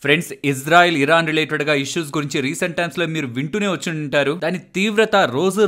Friends, Israel Iran related గా issues గురించి recent times లో మీరు వింటూనే వచ్చి ఉంటారు. దాని తీవ్రత రోజు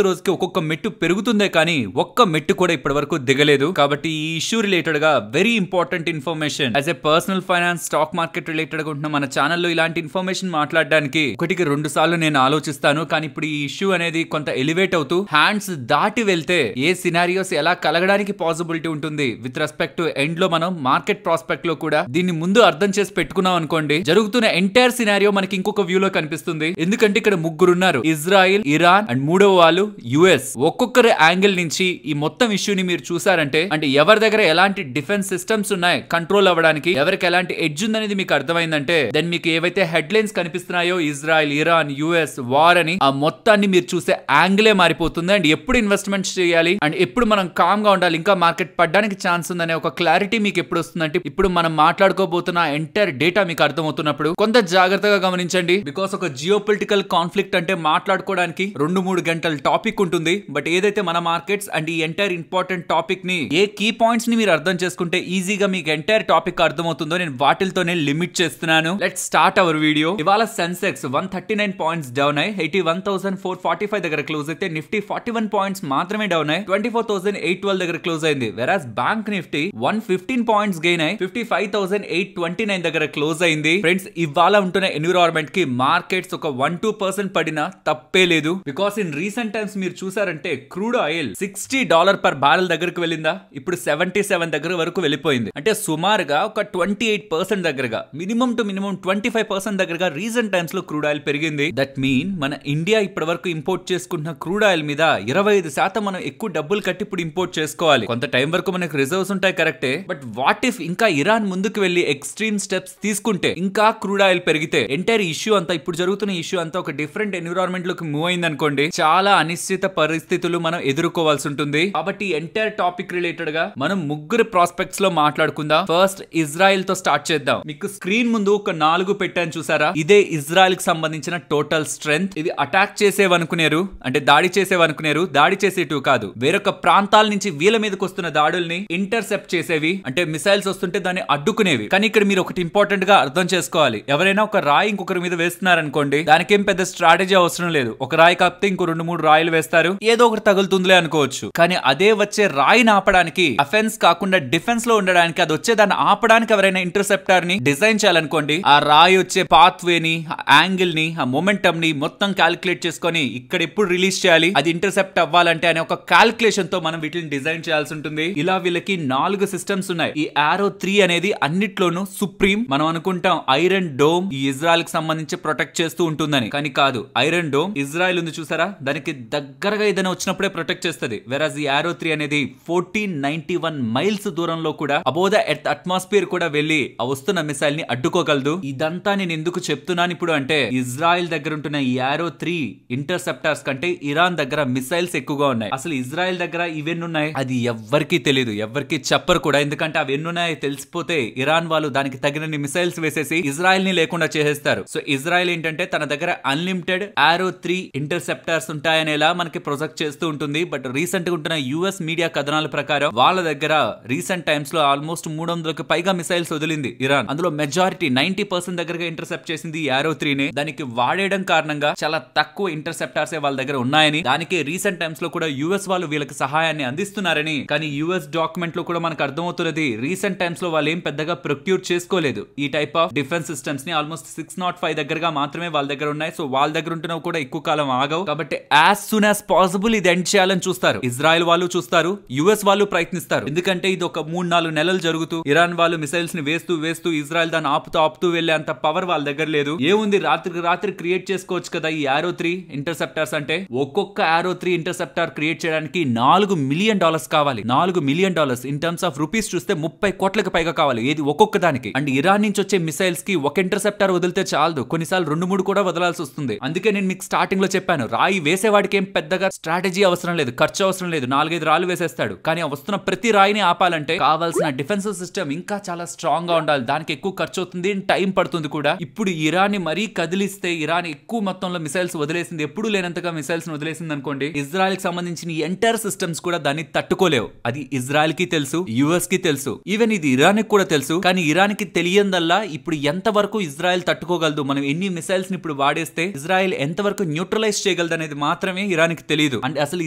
రోజుకి ఒక్కొక్క మెట్టు పెరుగుతుందే కానీ ఒక్క మెట్టు కూడా ఇప్పటి వరకు దిగలేదు. కాబట్టి ఈ ఇష్యూ రిలేటెడ్ గా very important information as a personal finance stock market related గా ఉంటున్న మన ఛానల్లో ఇలాంటి ఇన్ఫర్మేషన్ మాట్లాడడానికి ఒకటికి 2 సార్లు నేను ఆలోచిస్తాను. కానీ ఇప్పుడు ఈ ఇష్యూ అనేది కొంత ఎలివేట్ అవుతూ హ్యాండ్స్ దాటి వెళ్తే ఏ సినారియోస్ ఎలా కలగడానికి పాసిబిలిటీ ఉంటుంది విత్ రెస్పెక్ట్ టు ఎండ్ లో మనం మార్కెట్ ప్రాస్పెక్ట్ లో కూడా దీన్ని ముందు అర్థం చేసి పెట్టుకున్నాం అనుకోండి, జరుగుతున్న ఎంటైర్ సినారియో మనకి ఇంకొక వ్యూ లో కనిపిస్తుంది. ఎందుకంటే ఇక్కడ ముగ్గురు ఉన్నారు, ఇజ్రాయిల్, ఇరాన్ అండ్ మూడవ వాళ్ళు యుఎస్. ఒక్కొక్కరి యాంగిల్ నుంచి ఈ మొత్తం ఇష్యూని మీరు చూసారంటే అంటే ఎవరి దగ్గర ఎలాంటి డిఫెన్స్ సిస్టమ్స్ ఉన్నాయి కంట్రోల్ అవ్వడానికి, ఎవరికి ఎలాంటి ఎడ్జ్ ఉందనేది మీకు అర్థమైందంటే దెన్ మీకు ఏవైతే హెడ్ లైన్స్ కనిపిస్తున్నాయో ఇజ్రాయిల్, ఇరాన్, యుఎస్ వార్ అని, ఆ మొత్తాన్ని మీరు చూసే యాంగిలే మారిపోతుంది. అండ్ ఎప్పుడు ఇన్వెస్ట్మెంట్స్ చేయాలి అండ్ ఎప్పుడు మనం కామ్ గా ఉండాలి, ఇంకా మార్కెట్ పడ్డానికి ఛాన్స్ ఉందనే ఒక క్లారిటీ మీకు ఎప్పుడు వస్తుందంటే ఇప్పుడు మనం మాట్లాడుకోబోతున్న ఎంటైర్ డేటా మీకు అర్థమవుతున్నప్పుడు కొంత జాగ్రత్తగా గమనించండి. బికాస్ ఒక జియో పొలిటికల్ కాన్ఫ్లిక్ట్ అంటే మాట్లాడుకోవడానికి 2-3 గంటల టాపిక్ ఉంటుంది. బట్ ఏదైతే మన మార్కెట్స్ అండ్ ఈ ఎంటైర్ ఇంపార్టెంట్ టాపిక్ ని ఏ కీ పాయింట్స్ ని మీరు అర్థం చేసుకుంటే ఈజీగా మీకు ఎంటైర్ టాపిక్ అర్థమవుతుందో నేను వాటితోనే లిమిట్ చేస్తున్నాను. Let's start our video. ఇవాళ సెన్సెక్స్ 139 పాయింట్స్ డౌన్ అయ్యి 81,445 దగ్గర క్లోజ్ అయితే, నిఫ్టీ 41 పాయింట్స్ మాత్రమే డౌన్ అయ్యి 24,812 దగ్గర క్లోజ్ అయింది. వెరాస్ బ్యాంక్ నిఫ్టీ 115 పాయింట్స్ గెయిన్ అయ్యి 55,829 దగ్గర క్లోజ్ అయింది. ఫ్రెండ్స్, ఇవాళ ఉంటున్న ఎన్విరాన్మెంట్ కి మార్కెట్స్ ఒక 1-2% పడినా తప్పే లేదు. బికాస్ ఇన్ రీసెంట్ టైమ్స్ మీరు చూసారంటే క్రూడ్ ఆయిల్ $60 పర్ బ్యారెల్ దగ్గరకు వెళ్ళిందా, ఇప్పుడు 77 దగ్గర వరకు వెళ్ళిపోయింది. అంటే సుమారుగా ఒక 28% దగ్గరగా, మినిమం టు మినిమం 25% దగ్గరగా రీసెంట్ టైమ్స్ లో క్రూడ్ ఆయిల్ పెరిగింది. దట్ మీన్ మన ఇండియా ఇప్పటి వరకు ఇంపోర్ట్ చేసుకుంటున్న క్రూడ్ ఆయిల్ మీద 25% మనం ఎక్కువ డబ్బులు కట్టి ఇప్పుడు ఇంపోర్ట్ చేసుకోవాలి. కొంత టైం వరకు మనకు రిజర్వ్స్ ఉంటాయి కరెక్టే, బట్ వాట్ ఇఫ్ ఇంకా ఇరాన్ ముందుకు వెళ్లి ఎక్స్ట్రీమ్ స్టెప్స్ తీసుకుంటే, ఇంకా క్రూడ్ ఆయిల్ పెరిగితే, ఎంటైర్ ఇష్యూ అంతా ఇప్పుడు జరుగుతున్న ఇష్యూ అంతా ఒక డిఫరెంట్ ఎన్విరాన్మెంట్ లోకి మూవ్ అయింది అనుకోండి, చాలా అనిశ్చిత పరిస్థితులు మనం ఎదుర్కోవాల్సి ఉంటుంది. కాబట్టి ఎంటైర్ టాపిక్ రిలేటెడ్ గా మనం ముగ్గురు ప్రాస్పెక్ట్స్ లో మాట్లాడుకుందాం. ఫస్ట్ ఇజ్రాయెల్ తో స్టార్ట్ చేద్దాం. మీకు స్క్రీన్ ముందు ఒక 4 పెట్టాను చూసారా, ఇదే ఇజ్రాయెల్ కి సంబంధించిన టోటల్ స్ట్రెంగ్త్. ఇది అటాక్ చేసేవనుకునేరు, అంటే దాడి చేసేవనుకునేరు, దాడి చేసేటివి కాదు. వేరొక ప్రాంతాల నుంచి వీళ్ళ మీదకి వస్తున్న దాడుల్ని ఇంటర్సెప్ట్ చేసేవి, అంటే మిసైల్స్ వస్తుంటే దాన్ని అడ్డుకునేవి. కానీ ఇక్కడ మీరు ఒకటి ఇంపార్టెంట్ గా అర్థం చేసుకోవాలి, ఎవరైనా ఒక రాయి ఇంకొకరి మీద వేస్తున్నారనుకోండి, దానికేం పెద్ద స్ట్రాటజీ అవసరం లేదు. ఒక రాయి కాకపోతే ఇంకో 2-3 రాయిలు వేస్తారు, ఏదో ఒకటి తగులుతుందిలే అనుకోవచ్చు. కానీ అదే వచ్చే రాయిని ఆపడానికి, అఫెన్స్ కాకుండా డిఫెన్స్ లో ఉండడానికి, అది వచ్చే దాన్ని ఆపడానికి ఎవరైనా ఇంటర్సెప్టర్ ని డిజైన్ చేయాలనుకోండి, ఆ రాయి వచ్చే పాత్ వేని, యాంగిల్ ని, ఆ మొమెంటమ్ ని మొత్తం క్యాలిక్యులేట్ చేసుకొని ఇక్కడ ఎప్పుడు రిలీజ్ చేయాలి, అది ఇంటర్సెప్ట్ అవ్వాలంటే అనే ఒక క్యాలిక్యులేషన్ తో మనం వీటిని డిజైన్ చేయాల్సి ఉంటుంది. ఇలా వీళ్ళకి 4 సిస్టమ్స్ ఉన్నాయి. ఈ ఆరో 3 అనేది అన్నిట్లోనూ సుప్రీం. మనం అనుకుంటాం ఐరన్ డోమ్ ఈ ఇజ్రాయెల్ కి సంబంధించి ప్రొటెక్ట్ చేస్తూ ఉంటుందని, కానీ కాదు. ఐరన్ డోమ్ ఇజ్రాయెల్ ఉంది చూసారా, దానికి దగ్గరగా ఏదైనా వచ్చినప్పుడే ప్రొటెక్ట్ చేస్తుంది. వెరాజ్ ఈ ఆరో 3 అనేది 1491 మైల్స్ దూరంలో కూడా అబోవ్ ద ఎర్త్ అట్మాస్ఫియర్ కూడా వెళ్లి ఆ వస్తున్న మిసైల్ ని అడ్డుకోగలదు. ఇదంతా నేను ఎందుకు చెప్తున్నాను ఇప్పుడు అంటే, ఇజ్రాయెల్ దగ్గర ఉంటున్న ఈ ఆరో 3 ఇంటర్సెప్టర్స్ కంటే ఇరాన్ దగ్గర మిసైల్స్ ఎక్కువగా ఉన్నాయి. అసలు ఇజ్రాయెల్ దగ్గర ఇవన్నీ ఉన్నాయి అది ఎవ్వరికీ తెలియదు, ఎవ్వరికి చెప్పరు కూడా. ఎందుకంటే అవి ఎన్ని ఉన్నాయో తెలిసిపోతే ఇరాన్ వాళ్ళు దానికి తగినన్ని మిసైల్స్ వేసేసి ఇజ్రాయెల్ ని లేకుండా చేసేస్తారు. సో ఇజ్రాయెల్ ఏంటంటే తన దగ్గర అన్లిమిటెడ్ ఆరో 3 ఇంటర్సెప్టర్స్ ఉంటాయనేలా మనకి ప్రొజెక్ట్ చేస్తూ ఉంటుంది. బట్ రీసెంట్ గా ఉంటున్న యుఎస్ మీడియా కథనాల ప్రకారం వాళ్ళ దగ్గర రీసెంట్ టైమ్స్ లో ఆల్మోస్ట్ 300కి పైగా మిసైల్స్ వదిలింది ఇరాన్. అందులో మెజారిటీ 90% దగ్గరగా ఇంటర్సెప్ట్ చేసింది ఈ ఆరో 3 ని. దానికి వాడేయడం కారణంగా చాలా తక్కువ ఇంటర్సెప్టర్స్ వాళ్ళ దగ్గర ఉన్నాయని, దానికి రీసెంట్ టైమ్స్ లో కూడా యుఎస్ వాళ్ళు వీళ్ళకి సహాయాన్ని అందిస్తున్నారని. కానీ యుఎస్ డాక్యుమెంట్ లో కూడా మనకు అర్థమవుతున్నది, రీసెంట్ టైమ్స్ లో వాళ్ళు ఏం పెద్దగా ప్రొక్యూర్ చేసుకోలేదు ఈ టైప్ ఆఫ్ డిఫెన్స్ సిస్టమ్స్ ని. ఆల్మోస్ట్ 605 దగ్గరగా మాత్రమే వాళ్ళ దగ్గర ఉన్నాయి. సో వాళ్ళ దగ్గర ఉంటున్నవి కూడా ఎక్కువ కాలం ఆగవు. కాబట్టి యాజ్ సూన్ యాజ్ పాసిబుల్ ఇది ఎండ్ చేయాలని చూస్తారు. ఇజ్రాయెల్ వాళ్ళు చూస్తారు, యుఎస్ వాళ్ళు ప్రయత్నిస్తారు. ఎందుకంటే ఇది ఒక 3-4 నెలలు జరుగుతూ ఇరాన్ వాళ్ళు మిసైల్స్ ని వేస్తూ ఇజ్రాయెల్ దాన్ని ఆపుతూ వెళ్లే అంత పవర్ వాళ్ళ దగ్గర లేదు. ఏముంది, రాత్రికి రాత్రి క్రియేట్ చేసుకోవచ్చు కదా ఈ ఆరో 3 ఇంటర్సెప్టర్స్. అంటే ఒక్కొక్క ఆరో 3 ఇంటర్సెప్టర్ క్రియేట్ చేయడానికి $4 మిలియన్ కావాలి. $4 million in terms of rupees చూస్తే 30 కోట్లకు పైగా కావాలి, ఏది ఒక్కొక్క దానికి. అండ్ ఇరాన్ నుంచి వచ్చే మిసైల్స్ కి ఒక ఇంటర్సెప్టర్ వదిలితే చాలదు, కొన్నిసార్లు 2-3 కూడా వదలాల్సి వస్తుంది. అందుకే నేను మీకు స్టార్టింగ్ లో చెప్పాను, రాయి వేసేవాడికి ఏం పెద్దగా స్ట్రాటజీ అవసరం లేదు, ఖర్చు అవసరం లేదు, 4-5 రాళ్ళు వేసేస్తాడు. కానీ వస్తున్న ప్రతి రాయిని ఆపాలంటే కావాల్సిన డిఫెన్సివ్ సిస్టమ్ ఇంకా చాలా స్ట్రాంగ్ గా ఉండాలి. దానికి ఎక్కువ ఖర్చు అవుతుంది, టైం పడుతుంది కూడా. ఇప్పుడు ఇరాన్ ని మరీ కదిలిస్తే, ఇరాన్ ఎక్కువ మొత్తంలో మిసైల్స్ వదిలేసింది, ఎప్పుడు లేనంతగా మిసైల్స్ వదిలేసింది అనుకోండి, ఇజ్రాయెల్ కి సంబంధించిన ఎంటైర్ సిస్టమ్స్ కూడా దాన్ని తట్టుకోలేవు. అది ఇజ్రాయెల్ కి తెలుసు, యుఎస్ కి తెలుసు, ఈవెన్ ఇది ఇరాన్ కి కూడా తెలుసు. కానీ ఇరాన్ కి తెలియందల్లా ఇప్పుడు ఎంత వరకు ఇజ్రాయెల్ తట్టుకోగలదు, మనం ఎన్ని మిసైల్స్ ని ఇప్పుడు వాడేస్తే ఇజ్రాయెల్ ఎంత వరకు న్యూట్రలైజ్ చేయగలదు అనేది మాత్రమే ఇరాన్ కి తెలియదు. అంటే అసలు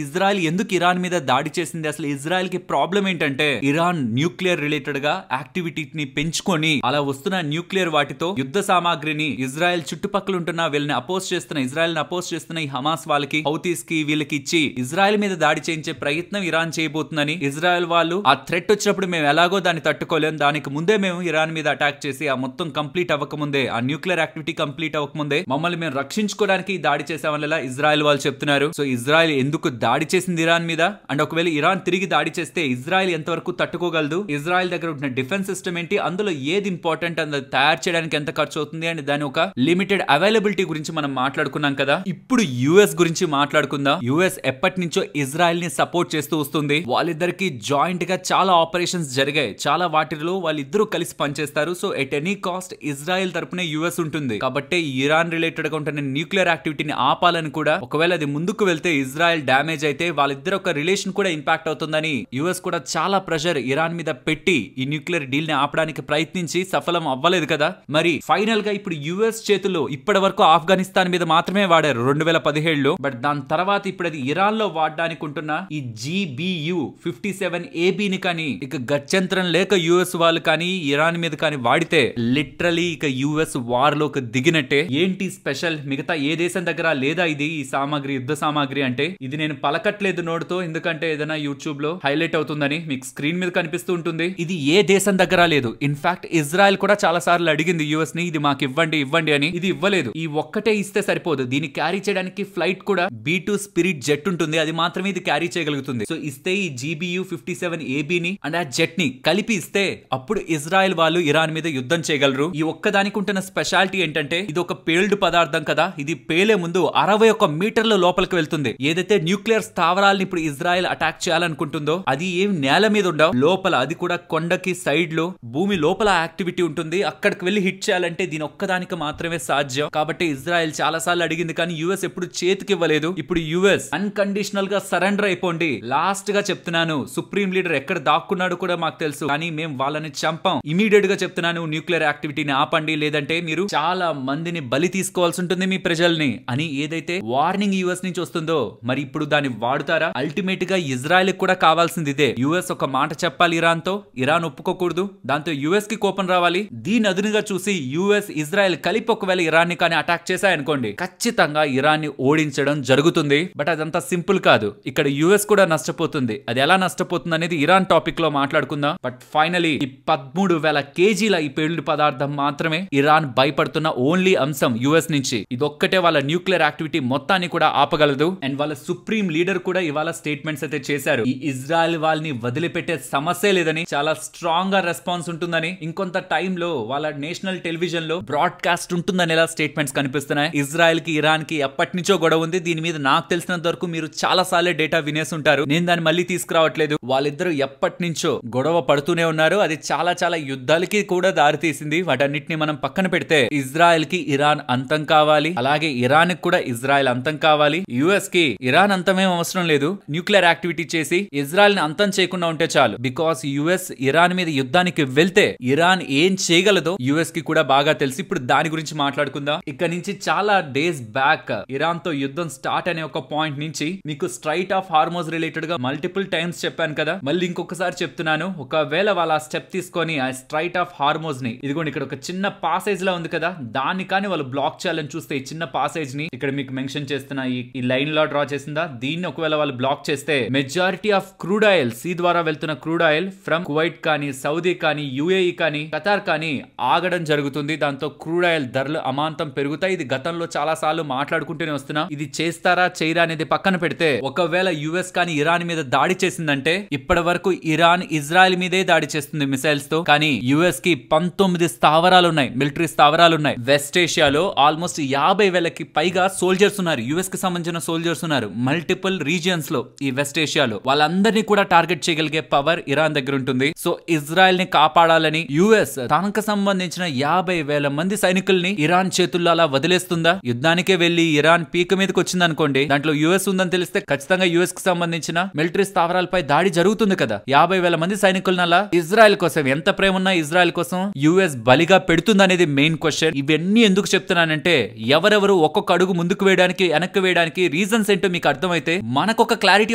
ఇజ్రాయెల్ ఎందుకు ఇరాన్ మీద దాడి చేసింది, అసలు ఇజ్రాయెల్ కి ప్రాబ్లం ఏంటంటే ఇరాన్ న్యూక్లియర్ రిలేటెడ్ గా యాక్టివిటీని పెంచుకొని అలా వస్తున్న న్యూక్లియర్ వాటితో యుద్ధ సామాగ్రిని ఇజ్రాయెల్ చుట్టుపక్కల ఉంటున్న వీళ్ళని అపోజ్ చేస్తున్న ఇజ్రాయెల్ ని అపోజ్ చేస్తున్న ఈ హమాస్ వాళ్ళకి హౌతీస్ కి వీళ్ళకి ఇచ్చి ఇజ్రాయెల్ మీద దాడి చేయించే ప్రయత్నం ఇరాన్ చేయబోతుందని ఇజ్రాయెల్ వాళ్ళు ఆ థ్రెట్ వచ్చినప్పుడు మేము ఎలాగో దాన్ని తట్టుకోలేం, దానికి ముందే మేము ఇరాన్ మీద అటాక్ చేసి ఆ మొత్తం కంప్లీట్ అవ్వకముందే ఆ న్యూక్లియర్ యాక్టివిటీ కంప్లీట్ అవ్వకముందే మమ్మల్ని మేము రక్షించుకోవడానికి దాడి చేసామని ఇజ్రాయెల్ వాళ్ళు చెప్తున్నారు. సో ఇజ్రాయెల్ ఎందుకు దాడి చేసింది ఇరాన్ మీద, అండ్ ఒకవేళ ఇరాన్ తిరిగి దాడి చేస్తే ఇజ్రాయెల్ ఎంతవరకు తట్టుకోగలదు, ఇజ్రాయెల్ దగ్గర ఉన్న డిఫెన్స్ సిస్టమ్ ఏంటి, అందులో ఏది ఇంపార్టెంట్, అందులో తయారు చేయడానికి ఎంత ఖర్చు అవుతుంది అండ్ దాని ఒక లిమిటెడ్ అవైలబిలిటీ గురించి మనం మాట్లాడుకున్నాం కదా. ఇప్పుడు యుఎస్ గురించి మాట్లాడుకుందాం. యుఎస్ ఎప్పటి నుంచో ఇజ్రాయెల్ ని సపోర్ట్ చేస్తూ వస్తుంది. వాళ్ళిద్దరికి జాయింట్ గా చాలా ఆపరేషన్స్ జరిగాయి, చాలా వాటిలో వాళ్ళిద్దరూ కలిసి పనిచేస్తారు. So at any cost Israel తరపునే యుఎస్ ఉంటుంది కాబట్టి ఇరాన్ రిలేటెడ్ గా ఉంటున్న న్యూక్లియర్ యాక్టివిటీని ఆపాలని కూడా, ఒకవేళ అది ముందుకు వెళ్తే ఇజ్రాయెల్ డ్యామేజ్ అయితే వాళ్ళిద్దరు ఒక రిలేషన్ కూడా ఇంపాక్ట్ అవుతుందని యుఎస్ కూడా చాలా ప్రెషర్ ఇరాన్ మీద పెట్టి ఈ న్యూక్లియర్ డీల్ ని ఆపడానికి ప్రయత్నించి సఫలం అవ్వలేదు కదా. మరి ఫైనల్ గా ఇప్పుడు యుఎస్ చేతుల్లో ఇప్పటి వరకు ఆఫ్ఘనిస్తాన్ మీద మాత్రమే వాడారు 2017లో, బట్ దాని తర్వాత ఇప్పుడు అది ఇరాన్ లో వాడడానికి ఉంటున్న ఈ GBU-57AB ని కానీ ఇక గత్యంతరం లేక యుఎస్ వాళ్ళు కానీ ఇరాన్ మీద కానీ వాడితే లిటరలీ ఇక యుఎస్ వార్ లో దిగినట్టే. ఏంటి స్పెషల్, మిగతా ఏ దేశం దగ్గర లేదా ఇది ఈ సామాగ్రి, యుద్ధ సామాగ్రి అంటే? ఇది నేను పలకట్లేదు నోడుతో, ఎందుకంటే ఏదైనా యూట్యూబ్ లో హైలైట్ అవుతుందని మీకు స్క్రీన్ మీద కనిపిస్తూ ఉంటుంది. ఇది ఏ దేశం దగ్గర లేదు. ఇన్ఫాక్ట్ ఇజ్రాయెల్ కూడా చాలా సార్లు అడిగింది యుఎస్ ని, ఇది మాకు ఇవ్వండి ఇవ్వండి అని. ఇది ఇవ్వలేదు. ఈ ఒక్కటే ఇస్తే సరిపోదు, దీన్ని క్యారీ చేయడానికి ఫ్లైట్ కూడా B2 స్పిరిట్ జెట్ ఉంటుంది, అది మాత్రమే ఇది క్యారీ చేయగలుగుతుంది. సో ఇస్తే ఈ GBU-57AB ని అండ్ ఆ జెట్ ని కలిపి ఇస్తే అప్పుడు ఇజ్రాయెల్ వాళ్ళు ఇరాన్ మీద యుద్ధం చేయగలరు. ఈ ఒక్కదానికి ఉంటున్న స్పెషాలిటీ ఏంటంటే ఇది ఒక పేల్డ్ పదార్థం కదా, ఇది పేలే ముందు 61 మీటర్ల లోపలికి వెళ్తుంది. ఏదైతే న్యూక్లియర్ స్థావరాలను ఇప్పుడు ఇజ్రాయెల్ అటాక్ చేయాలనుకుంటుందో అది ఏం నేల మీద ఉండవు, లోపల, అది కూడా కొండకి సైడ్ లో భూమి లోపల యాక్టివిటీ ఉంటుంది. అక్కడికి వెళ్లి హిట్ చేయాలంటే దీని ఒక్కదానికి మాత్రమే సాధ్యం. కాబట్టి ఇజ్రాయెల్ చాలా సార్లు అడిగింది కానీ యుఎస్ ఎప్పుడు చేతికి ఇవ్వలేదు. ఇప్పుడు యుఎస్ అన్కండిషనల్ గా సరెండర్ అయిపోండి. లాస్ట్ గా చెప్తున్నాను, సుప్రీం లీడర్ ఎక్కడ దాక్కున్నాడు కూడా మాకు తెలుసు, కానీ మేము వాళ్ళని చంపాం. ఇమీడియట్ గా చెప్తున్నాను, న్యూక్లియర్ యాక్టివిటీని ఆపండి, లేదంటే మీరు చాలా మందిని బలి తీసుకోవాల్సి ఉంటుంది మీ ప్రజల్ని అని ఏదైతే వార్నింగ్ యుఎస్ నుంచి వస్తుందో మరి ఇప్పుడు దాన్ని వాడుతారా? అల్టిమేట్ గా ఇజ్రాయెల్ కూడా కావాల్సింది ఇదే. యుఎస్ ఒక మాట చెప్పాలి ఇరాన్ తో, ఇరాన్ ఒప్పుకోకూడదు, దాంతో యుఎస్ కి కోపం రావాలి. దీని అదునుగా చూసి యుఎస్ ఇజ్రాయెల్ కలిపి ఒకవేళ ఇరాన్ ని కానీ అటాక్ చేశాయనుకోండి, ఖచ్చితంగా ఇరాన్ ని ఓడించడం జరుగుతుంది. బట్ అదంతా సింపుల్ కాదు, ఇక్కడ యుఎస్ కూడా నష్టపోతుంది. అది ఎలా నష్టపోతుంది అనేది ఇరాన్ టాపిక్ లో మాట్లాడుకుందాం. బట్ ఫైనలీ ఈ 13,000 కేజీల ఈ పేలుడు పదార్థం మాత్రమే ఇరాన్ భయపడుతున్న ఓన్లీ అంశం యుఎస్ నుంచి. ఇదొక్కటే వాళ్ళ న్యూక్లియర్ యాక్టివిటీ మొత్తాన్ని కూడా ఆపగలదు. అండ్ వాళ్ళ సుప్రీం లీడర్ కూడా ఇవాళ స్టేట్మెంట్స్ అయితే చేశారు, ఈ ఇజ్రాయెల్ వాళ్ళని వదిలిపెట్టే సమస్య లేదని, చాలా స్ట్రాంగ్ గా రెస్పాన్స్ ఉంటుందని, ఇంకొంత టైంలో వాళ్ళ నేషనల్ టెలివిజన్ లో బ్రాడ్కాస్ట్ ఉంటుందని ఇలా స్టేట్మెంట్స్ కనిపిస్తున్నాయి. ఇజ్రాయెల్ కి ఇరాన్ కి ఎప్పటి నుంచో గొడవ ఉంది. దీని మీద నాకు తెలిసినంత వరకు మీరు చాలా సార్లు డేటా వినేసి ఉంటారు, నేను దాన్ని మళ్ళీ తీసుకురావట్లేదు. వాళ్ళిద్దరూ ఎప్పటి నుంచో గొడవ పడుతూనే ఉన్నారు. అది చాలా చాలా యుద్ధాలకి కూడా దారితీసింది. వాటన్నిటిని మనం పక్కన పెడితే ఇజ్రాయెల్ కి ఇరాన్ అంతం కావాలి, అలాగే ఇరాన్ కూడా ఇజ్రాయెల్ అంతం కావాలి. యుఎస్ కి ఇరాన్ అంతమేం అవసరం లేదు, న్యూక్లియర్ యాక్టివిటీ చేసి ఇజ్రాయెల్ ని అంతం చేయకుండా ఉంటే చాలు. బికాస్ యుఎస్ ఇరాన్ మీద యుద్ధానికి వెళ్తే ఇరాన్ ఏం చేయగలదో యుఎస్ కి కూడా బాగా తెలుసు. ఇప్పుడు దాని గురించి మాట్లాడుకుందాం. ఇక్కడ నుంచి చాలా డేస్ బ్యాక్ ఇరాన్ తో యుద్ధం స్టార్ట్ అనే ఒక పాయింట్ నుంచి మీకు స్ట్రైట్ ఆఫ్ హార్మోజ్ రిలేటెడ్ గా మల్టిపుల్ టైమ్స్ చెప్పాను కదా, మళ్ళీ ఇంకొకసారి చెప్తున్నాను. ఒకవేళ వాళ్ళ స్టెప్ తీసుకొని ఆ స్ట్రైట్ ఆఫ్ హార్మోజ్ ని, ఇదిగోండి ఇక్కడ ఒక చిన్న పాసేజ్ లా ఉంది కదా, దాన్ని కానీ వాళ్ళు బ్లాక్ చేయాలని చూస్తే ఈ చిన్న పాసేజ్ ని ఇక్కడ మీకు మెన్షన్ చేస్తున్న ఈ లైన్ లో డ్రా చేసిందా, దీన్ని ఒకవేళ వాళ్ళు బ్లాక్ చేస్తే majority of crude oil, sea ద్వారా వెళ్తున్న క్రూడ్ ఆయిల్ ఫ్రమ్ కువైట్ కానీ, సౌదీ కానీ, యుఏఈ కానీ, ఖతార్ కానీ ఆగడం జరుగుతుంది. దాంతో క్రూడ్ ఆయిల్ ధరలు అమాంతం పెరుగుతాయి. ఇది గతంలో చాలా సార్లు మాట్లాడుకుంటూనే వస్తున్నా. ఇది చేస్తారా చేయరా అనేది పక్కన పెడితే, ఒకవేళ యుఎస్ కానీ ఇరాన్ మీద దాడి చేసిందంటే ఇప్పటి వరకు ఇరాన్ ఇజ్రాయెల్ మీదే దాడి చేస్తుంది మిసైల్స్ తో, కానీ యుఎస్ కి 19 స్థావరాలు ఉన్నాయి, మిలిటరీ స్థావరాలు ఉన్నాయి. వెస్ట్ ఏషియాలో ఆల్మోస్ట్ 50,000కి పైగా సోల్జర్స్ ఉన్నారు, యుఎస్ కి సంబంధించిన సోల్జర్స్ ఉన్నారు మల్టిపుల్ రీజియన్స్ లో. ఈ వెస్ట్ ఏషియాలో వాళ్ళందరినీ కూడా టార్గెట్ చేయగలిగే పవర్ ఇరాన్ దగ్గర ఉంటుంది. సో ఇజ్రాయెల్ ని కాపాడాలని యుఎస్ తనకు సంబంధించిన 50,000 మంది సైనికుల్ని ఇరాన్ చేతుల్లో అలా వదిలేస్తుందా? యుద్ధానికే వెళ్లి ఇరాన్ పీక మీదకి వచ్చింది అనుకోండి, దాంట్లో యుఎస్ ఉందని తెలిస్తే ఖచ్చితంగా యుఎస్ కి సంబంధించిన మిలిటరీ స్థావరాలపై దాడి జరుగుతుంది కదా. 50,000 మంది సైనికులను అలా ఇజ్రాయెల్ కోసం ఎంత ప్రేమ ఉన్నా ఇజ్రాయెల్ కోసం యుఎస్ యుఎస్ బలిగా పెడుతుందనేది మెయిన్ క్వశ్చన్. ఇవన్నీ ఎందుకు చెప్తున్నానంటే ఎవరెవరు ఒక్కొక్క అడుగు ముందుకు వేయడానికి వెనక్కి వేయడానికి రీజన్స్ ఏంటో మీకు అర్థమైతే మనకొక క్లారిటీ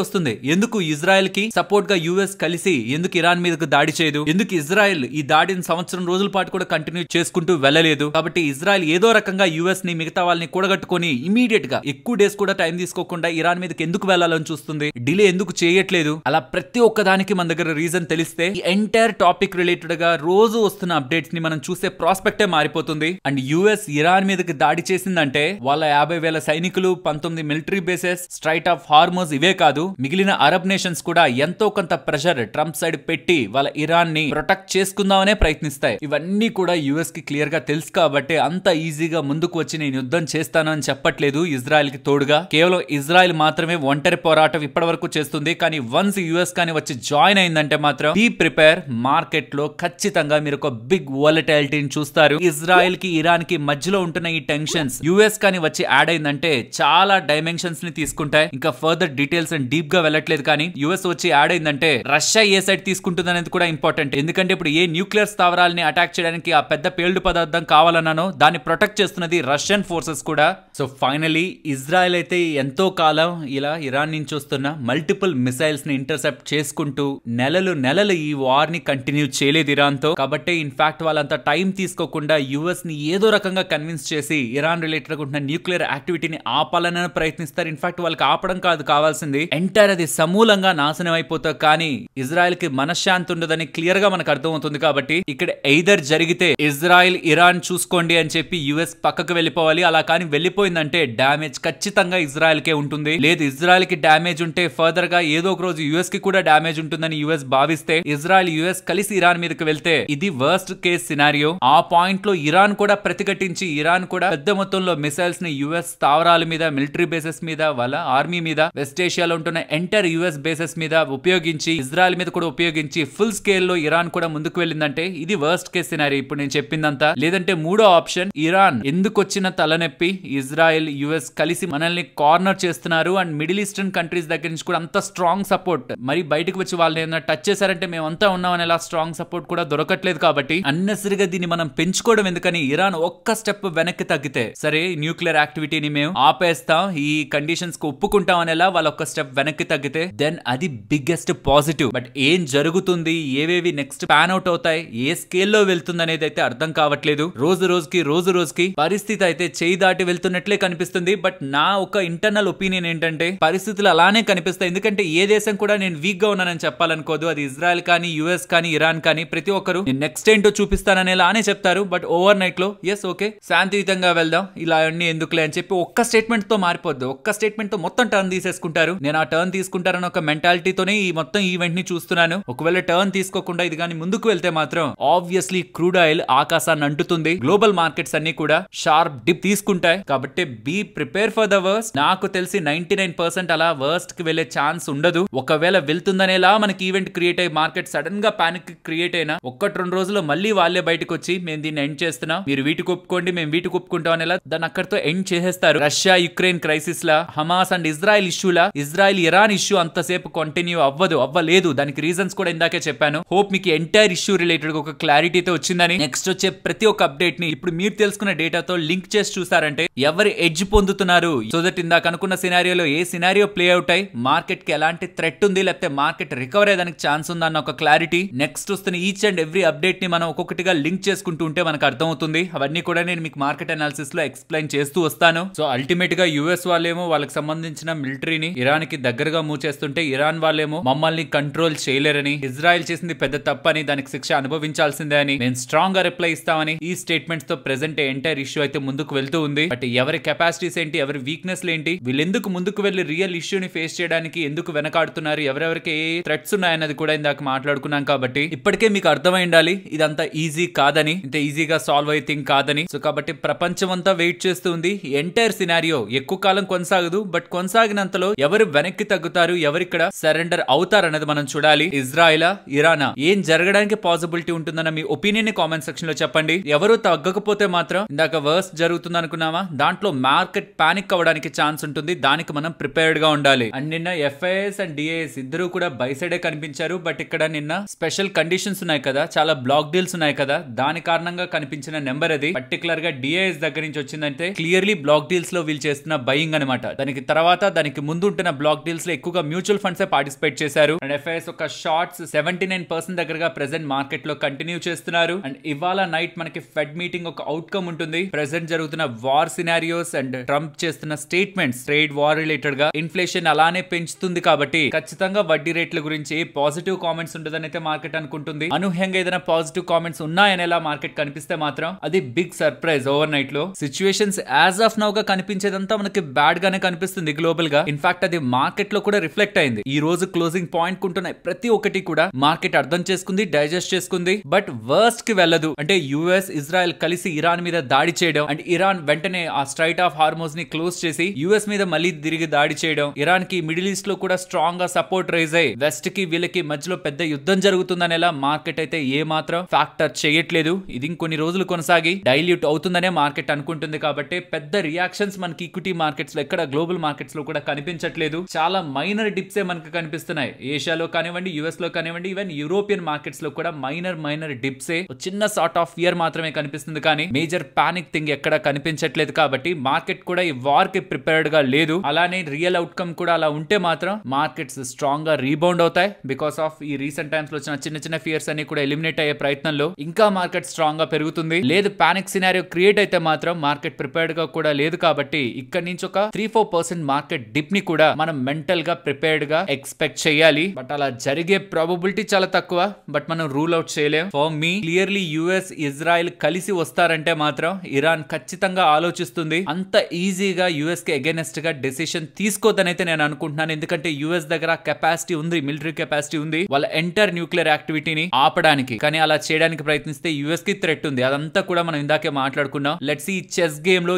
వస్తుంది. ఎందుకు ఇజ్రాయెల్ కి సపోర్ట్ గా యుఎస్ కలిసి ఎందుకు ఇరాన్ మీదకు దాడి చేయదు, ఎందుకు ఇజ్రాయెల్ ఈ దాడిని సంవత్సరం రోజుల పాటు కూడా కంటిన్యూ చేసుకుంటూ వెళ్ళలేదు. కాబట్టి ఇజ్రాయెల్ ఏదో రకంగా యుఎస్ ని మిగతా వాళ్ళని కూడగట్టుకొని ఇమీడియట్ గా ఎక్కువ డేస్ కూడా టైం తీసుకోకుండా ఇరాన్ మీదకి ఎందుకు వెళ్లాలని చూస్తుంది, డిలే ఎందుకు చేయట్లేదు. అలా ప్రతి ఒక్క దానికి మన దగ్గర రీజన్ తెలిస్తే ఈ ఎంటైర్ టాపిక్ రిలేటెడ్ గా రోజు వస్తున్న అప్డేట్స్ ని మనం చూసే ప్రాస్పెక్టే మారిపోతుంది. అండ్ యుఎస్ ఇరాన్ మీదకి దాడి చేసిందంటే వాళ్ళ 50,000 సైనికులు, 19 military bases, straight of Hormuz ఇవే కాదు మిగిలిన అరబ్ నేషన్స్ కూడా ఎంతో కొంత ప్రెషర్ ట్రంప్ సైడ్ పెట్టి వాళ్ళ ఇరాన్ ని ప్రొటెక్ట్ చేసుకుందామనే ప్రయత్నిస్తాయి. ఇవన్నీ కూడా యుఎస్ కి క్లియర్ గా తెలుసు కాబట్టి అంత ఈజీగా ముందుకు వచ్చి నేను యుద్ధం చేస్తాను అని చెప్పట్లేదు. ఇజ్రాయెల్ కి తోడుగా కేవలం ఇజ్రాయెల్ మాత్రమే ఒంటరి పోరాటం ఇప్పటి వరకు చేస్తుంది. కానీ వన్స్ యుఎస్ కానీ వచ్చి జాయిన్ అయిందంటే మాత్రం బీ ప్రిపేర్. మార్కెట్ లో ఖచ్చితంగా మీరు ఒక బిగ్ వాలటిలిటీని చూస్తారు. ఇజ్రాయెల్ కి ఇరాన్ కి మధ్యలో ఉంటున్న ఈ టెన్షన్స్ యుఎస్ కానీ వచ్చి యాడ్ అయిందంటే చాలా డైమెన్షన్స్ ని తీసుకుంటాయి. ఇంకా ఫర్దర్ డీటెయిల్స్ అండ్ డీప్ గా వెళ్ళట్లేదు కానీ యుఎస్ వచ్చి యాడ్ అయిందంటే రష్యా ఏ సైడ్ తీసుకుంటుంది అనేది కూడా ఇంపార్టెంట్. ఎందుకంటే ఇప్పుడు ఏ న్యూక్లియర్ స్థావరాలని అటాక్ చేయడానికి ఆ పెద్ద పేలుడు పదార్థం కావాలన్నానో దాన్ని ప్రొటెక్ట్ చేస్తున్నది రష్యన్ ఫోర్సెస్ కూడా. సో ఫైనలీ ఇజ్రాయెల్ అయితే ఎంతో కాలం ఇలా ఇరాన్ నుంచి వస్తున్న మల్టిపుల్ మిసైల్స్ ని ఇంటర్సెప్ట్ చేసుకుంటూ నెలలు ఈ వార్ ని కంటిన్యూ చేయలేదు ఇరాన్ తో. కాబట్టి ఇన్ఫాక్ట్ వాళ్ళంతా టైం తీసుకోకుండా యుఎస్ ని ఏదో రకంగా కన్విన్స్ చేసి ఇరాన్ రిలేటెడ్ ఉంటున్న న్యూక్లియర్ యాక్టివిటీని ఆపాలని ప్రయత్నిస్తారు. ఇన్ఫాక్ట్ వాళ్ళకి ఆపడం కాదు కావాల్సింది, ఎంటైర్ అది సమూలంగా నాశనం అయిపోతా. కానీ ఇజ్రాయెల్ కి మనశ్శాంతి ఉండదని క్లియర్ గా మనకు అర్థమవుతుంది. కాబట్టి ఇక్కడ ఎయిదర్ జరిగితే ఇజ్రాయెల్ ఇరాన్ చూసుకోండి అని చెప్పి యుఎస్ పక్కకు వెళ్ళిపోవాలి. అలా కానీ వెళ్ళిపోయిందంటే డామేజ్ ఖచ్చితంగా ఇజ్రాయెల్ కే ఉంటుంది. లేదు ఇజ్రాయెల్ కి డామేజ్ ఉంటే ఫర్దర్ గా ఏదో ఒక రోజు యుఎస్ కి కూడా డామేజ్ ఉంటుందని యుఎస్ భావిస్తే ఇజ్రాయెల్ యుఎస్ కలిసి ఇరాన్ మీదకి వెళ్తే ఇది వర్స్ట్ కేస్ సినారియో. ఆ పాయింట్ లో ఇరాన్ కూడా ప్రతిఘటించి ఇరాన్ కూడా పెద్ద మొత్తంలో మిసైల్స్ ని యుఎస్ స్థావరాల మీద, మిలిటరీ బేసెస్ మీద, వాళ్ళ ఆర్మీ మీద, వెస్ట్ ఏషియాలో ఉంటున్న ఎంటైర్ యుఎస్ బేసెస్ మీద ఉపయోగించి ఇజ్రాయెల్ మీద కూడా ఉపయోగించి ఫుల్ స్కేల్ లో ఇరాన్ కూడా ముందుకు వెళ్ళిందంటే ఇది వర్స్ట్ కేస్ సినారియో ఇప్పుడు నేను చెప్పిందంతా. లేదంటే మూడో ఆప్షన్ ఇరాన్ ఎందుకు వచ్చిన తలనొప్పి, ఇజ్రాయెల్ యుఎస్ కలిసి మనల్ని కార్నర్ చేస్తున్నారు అండ్ మిడిల్ ఈస్టర్న్ కంట్రీస్ దగ్గర నుంచి కూడా అంత స్ట్రాంగ్ సపోర్ట్, మరి బయటకు వచ్చి వాళ్ళని ఏమైనా టచ్ చేశారంటే మేమంతా ఉన్నామని ఇలా స్ట్రాంగ్ సపోర్ట్ కూడా దొరకట్లేదు. కాబట్టి అన్నెసరిగా దీన్ని మనం పెంచుకోవడం ఎందుకని ఇరాన్ ఒక్క స్టెప్ వెనక్కి తగ్గితే సరే న్యూక్లియర్ యాక్టివిటీని మేము ఆపేస్తాం, ఈ కండిషన్స్ కు ఒప్పుకుంటాం అనేలా వాళ్ళ ఒక్క స్టెప్ వెనక్కి తగ్గితే దెన్ అది బిగ్గెస్ట్ పాజిటివ్. బట్ ఏం జరుగుతుంది, ఏవేవి నెక్స్ట్ పాన్ అవుట్ అవుతాయి, ఏ స్కేల్లో వెళ్తుంది అనేది అయితే అర్థం కావట్లేదు. రోజు రోజుకి పరిస్థితి అయితే చేయి దాటి వెళ్తున్నట్లే కనిపిస్తుంది. బట్ నా ఒక ఇంటర్నల్ ఒపీనియన్ ఏంటంటే పరిస్థితులు అలానే కనిపిస్తాయి. ఎందుకంటే ఏ దేశం కూడా నేను వీక్ గా ఉన్నానని చెప్పాలనుకోదు. అది ఇజ్రాయెల్ కానీ, యుఎస్ కానీ, ఇరాన్ కానీ ప్రతి ఒక్కరు నెక్స్ట్ ఏంటో చూపిస్తాననేలానే చెప్తారు. బట్ ఓవర్ నైట్ లో ఎస్ ఓకే శాంతియుతంగా వెళ్దాం, ఇలా అన్ని ఎందుకులే అని చెప్పి ఒక్క స్టేట్మెంట్ తో మారిపోద్దు. ఒక్క స్టేట్మెంట్ తో మొత్తం టర్న్ తీసేసుకుంటారు. నేను ఆ టర్న్ తీసుకుంటారని ఒక మెంటాలిటీతోనే ఈ మొత్తం ఈవెంట్ ని చూస్తున్నాను. ఒకవేళ టర్న్ తీసుకోకుండా ఇది కానీ ముందుకు వెళ్తే మాత్రం ఆబ్వియస్లీ క్రూడ్ ఆయిల్ ఆకాశాన్ని అంటుతుంది. గ్లోబల్ మార్కెట్స్ అన్ని కూడా షార్ప్ డిప్ తీసుకుంటాయి. కాబట్టి be prepare for the worst. నాకు తెలిసి 99% అలా వర్స్ట్ కి వెళ్లే ఛాన్స్ ఉండదు. ఒకవేళ వెళ్తుందనేలా మనకి ఈవెంట్ క్రియేట్ అయ్యి మార్కెట్ సడన్ గా పానిక్ క్రియేట్ అయినా 1-2 రోజుల్లో మళ్ళీ వాళ్ళే బయటకు వచ్చి మేము దీన్ని ఎండ్ చేస్తున్నాం, మీరు వీటికి ఒప్పుకోండి, మేము వీటికి ఒప్పుకుంటాం అనేలా దాన్ని అక్కడితో ఎండ్ చేసేస్తారు. రష్యా యుక్రెయిన్ క్రైసిస్ లా, హమాస్ అండ్ ఇజ్రాయెల్ ఇష్యూలా, ఇజ్రాయెల్ ఇరాన్ ఇష్యూ అంతసేపు కంటిన్యూ అవ్వలేదు. దానికి రీజన్స్ కూడా ఇందాకే చెప్పాను. హోప్ మీకు ఎంటైర్ ఇష్యూ రిలేటెడ్ ఒక క్లారిటీతో వచ్చిందని. నెక్స్ట్ వచ్చే ప్రతి ఒక్క అప్డేట్ ని ఇప్పుడు మీరు తెలుసుకున్న డేటాతో లింక్ చేసి చూసారంటే ఎవరు ఎడ్జ్ పొందుతున్నారు, సో దట్ ఇందాక అనుకున్న సినారియోలో ఏ సినారియో ప్లే అవుట్ అయ్యి మార్కెట్ కి ఎలాంటి థ్రెట్ ఉంది, లేకపోతే మార్కెట్ రికవర్ అయ్యేదానికి ఛాన్స్ ఉందా అన్న ఒక క్లారిటీ. నెక్స్ట్ వస్తున్న ఈచ్ అండ్ ఎవ్రీ అప్డేట్ ని మనం ఒక్కొక్కటిగా లింక్ చేసుకుంటూ ఉంటే మనకు అర్థమవుతుంది. అవన్నీ కూడా నేను మీకు మార్కెట్ అనాలిసిస్ లో ఎక్స్ప్లెయిన్ చేస్తూ వస్తాను. సో అల్టిమేట్ గా యుఎస్ వాళ్ళేమో వాళ్ళకి సంబంధించిన మిలిటరీని ఇరాన్ కి దగ్గరగా మూవ్ చేస్తుంటే ఇరాన్ వాళ్ళేమో మమ్మల్ని కంట్రోల్ చేయలేరని, ఇజ్రాయెల్ చేసింది పెద్ద తప్పని, దానికి శిక్ష అనుభవించాల్సిందే అని, మేము స్ట్రాంగ్ గా రిప్లై ఇస్తామని ఈ స్టేట్మెంట్స్ తో ప్రెసెంట్ ఎంటైర్ ఇష్యూ అయితే ముందుకు వెళ్తూ ఉంది. బట్ ఎవరి కెపాసిటీస్ ఏంటి, ఎవరి వీక్నెస్ ఏంటి, వీళ్ళెందుకు ముందుకు వెళ్లి రియల్ ఇష్యూని ఫేస్ చేయడానికి ఎందుకు వెనకాడుతున్నారు, ఎవరెవరికి ఏ థ్రెట్స్ ఉన్నాయన్నది కూడా ఇందాక మాట్లాడుకున్నాం. కాబట్టి ఇప్పటికే మీకు అర్థమై ఉండాలి ఇదంతా ఈజీ కాదని, ఇంత ఈజీగా సాల్వ్ అయ్యే థింగ్ కాదని. సో కాబట్టి ప్రపంచం అంతా వెయిట్ చేస్తుంది. ఎంటైర్ సినారియో ఎక్కువ కాలం కొనసాగదు. బట్ కొనసాగినంతలో ఎవరు వెనక్కి తగ్గుతారు, ఎవరిక్కడ సరెండర్ అవుతారు అనేది మనం చూడాలి. ఇజ్రాయెలా, ఇరానా, ఏం జరగడానికి పాసిబిలిటీ ఉంటుందన్న మీ ఒపీనియన్ ని కామెంట్ సెక్షన్ లో చెప్పండి. ఎవరు తగ్గకపోతే మాత్రం ఇందాక వర్స్ట్ జరుగుతుంది అనుకున్నామా, దాంట్లో మార్కెట్ పానిక్ అవ్వడానికి ఛాన్స్ ఉంటుంది. దానికి మనం ప్రిపేర్డ్ గా ఉండాలి. అండ్ నిన్న ఎఫ్ఐఎస్ అండ్ డిఐఎస్ ఇద్దరు కూడా బై సైడే కనిపించారు. బట్ ఇక్కడ నిన్న స్పెషల్ కండిషన్స్ ఉన్నాయి కదా, చాలా బ్లాక్ డీల్స్ ఉన్నాయి ఉన్నాయి కదా, దాని కారణంగా కనిపించిన నెంబర్ అది. పర్టికులర్ గా డిఐఎస్ దగ్గర నుంచి వచ్చిందంటే క్లియర్లీ బ్లాక్ డీల్స్ లో వీళ్ళు చేస్తున్న బయింగ్ అనమాట. దానికి తర్వాత దానికి ముందు ఉంటున్న బ్లాక్ డీల్స్ లో ఎక్కువగా మ్యూచువల్ ఫండ్స్ పార్టిసిపేట్ చేశారు. అండ్ ఎఫ్ఐఎస్ ఒక షార్ట్స్ 79% దగ్గరగా ప్రెసెంట్ మార్కెట్ లో కంటిన్యూ చేస్తున్నారు. అండ్ ఇవాళ నైట్ మనకి ఫెడ్ మీటింగ్ ఒక అవుట్కమ్ ఉంటుంది. ప్రెసెంట్ జరుగుతున్న వార్ సినారియోస్ అండ్ ట్రంప్ చేస్తున్న స్టేట్మెంట్స్ ట్రేడ్ వార్ రిలేటెడ్ గా ఇన్ఫ్లేషన్ అలానే పెంచుతుంది కాబట్టి ఖచ్చితంగా వడ్డీ రేట్ల గురించి పాజిటివ్ కామెంట్స్ ఉంటుందని అయితే మార్కెట్ అనుకుంటుంది. అనూహ్యంగా ఏదైనా పాజిటివ్ కామెంట్స్ ఉన్నాయనేలా మార్కెట్ కనిపిస్తే మాత్రం అది బిగ్ సర్ప్రైజ్ ఓవర్ నైట్ లో. సిచ్యువేషన్స్ యాజ్ ఆఫ్ నౌ గా కనిపించేదంతా మనకి బ్యాడ్ గానే కనిపిస్తుంది గ్లోబల్ గా. ఇన్ఫాక్ట్ అది మార్కెట్ లో కూడా రిఫ్లెక్ట్ అయింది. ఈ రోజు క్లోజింగ్ పాయింట్ కుంటున్నాయి ప్రతి ఒక్కటి కూడా మార్కెట్ అర్థం చేసుకుంది, డైజెస్ట్ చేసుకుంది. బట్ వర్స్ట్ కి వెళ్ళదు. అంటే యుఎస్ ఇజ్రాయెల్ కలిసి ఇరాన్ మీద దాడి చేయడం అండ్ ఇరాన్ వెంటనే ఆ స్ట్రైట్ ఆఫ్ హార్మోజ్ ని క్లోజ్ చేసి యుఎస్ మీద మళ్ళీ తిరిగి దాడి చేయడం, ఇరాన్ కి మిడిల్ ఈస్ట్ లో కూడా స్ట్రాంగ్ గా సపోర్ట్ రైజ్ అయ్యి వెస్ట్ కి వీళ్ళకి మధ్యలో పెద్ద యుద్ధం జరుగుతుందనేలా మార్కెట్ అయితే ఏ మాత్రం ఫ్యాక్టర్ చేయట్లేదు. ఇది ఇంకొన్ని రోజులు కొనసాగి డైల్యూట్ అవుతుందనే మార్కెట్ అనుకుంటుంది. కాబట్టి పెద్ద రియాక్షన్స్ మనకి ఈక్విటీ మార్కెట్స్ లో ఎక్కడ గ్లోబల్ మార్కెట్స్ లో కూడా కనిపించట్లేదు. చాలా మైనర్ డిప్సే మనకు కనిపిస్తున్నాయి. ఏషియాలో కానివ్వండి, యుఎస్ లో కానివ్వండి, ఈవెన్ యూరోపియన్ మార్కెట్స్ లో కూడా మైనర్ డిప్సే, చిన్న సార్ట్ ఆఫ్ ఫియర్ మాత్రమే కనిపిస్తుంది. కానీ మేజర్ పానిక్ థింగ్ ఎక్కడ కనిపించట్లేదు. కాబట్టి మార్కెట్ కూడా ఈ వార్ కి ప్రిపేర్డ్ గా లేదు. అలానే రియల్ అవుట్కమ్ కూడా అలా ఉంటే మాత్రం మార్కెట్స్ స్ట్రాంగ్ గా రీబౌండ్ అవుతాయి. బికాస్ ఆఫ్ ఈ రీసెంట్ టైమ్స్ లో వచ్చిన చిన్న ఫియర్స్ అన్ని కూడా ఎలిమినేట్ అయ్యే ప్రయత్నంలో ఇంకా మార్కెట్ స్ట్రాంగ్ గా పెరుగుతుంది. లేదు పానిక్ సినారియో క్రియేట్ అయితే మాత్రం మార్కెట్ ప్రిపేర్డ్ గా కూడా లేదు. కాబట్టి ఇక్కడ నుంచి ఒక 3-4% మార్కెట్ డిప్ ని కూడా మనం మెంటల్ గా ప్రిపేర్డ్ గా ఎక్స్పెక్ట్ చేయాలి. బట్ అలా జరిగే ప్రాబబిలిటీ చాలా తక్కువ. బట్ మనం రూల్ అవుట్ చేయలేం. For me clearly US Israel కలిసి వస్తారంటే మాత్రం ఇరాన్ ఖచ్చితంగా ఆలోచిస్తుంది. అంత ఈజీగా యుఎస్ కి అగైనెస్ట్ గా డెసిషన్ తీసుకోదనైతే నేను అనుకుంటున్నాను. ఎందుకంటే యుఎస్ దగ్గర కెపాసిటీ ఉంది, మిలిటరీ కెపాసిటీ ఉంది వాళ్ళ ఎంటర్ న్యూక్లియర్ యాక్టివిటీని ఆపడానికి. కానీ అలా చేయడానికి ప్రయత్నిస్తే యుఎస్ కి థ్రెట్ ఉంది. అదంతా కూడా మనం ఇందాకే మాట్లాడుకున్నాం. లెట్స్ ఈ చెస్ గేమ్ లో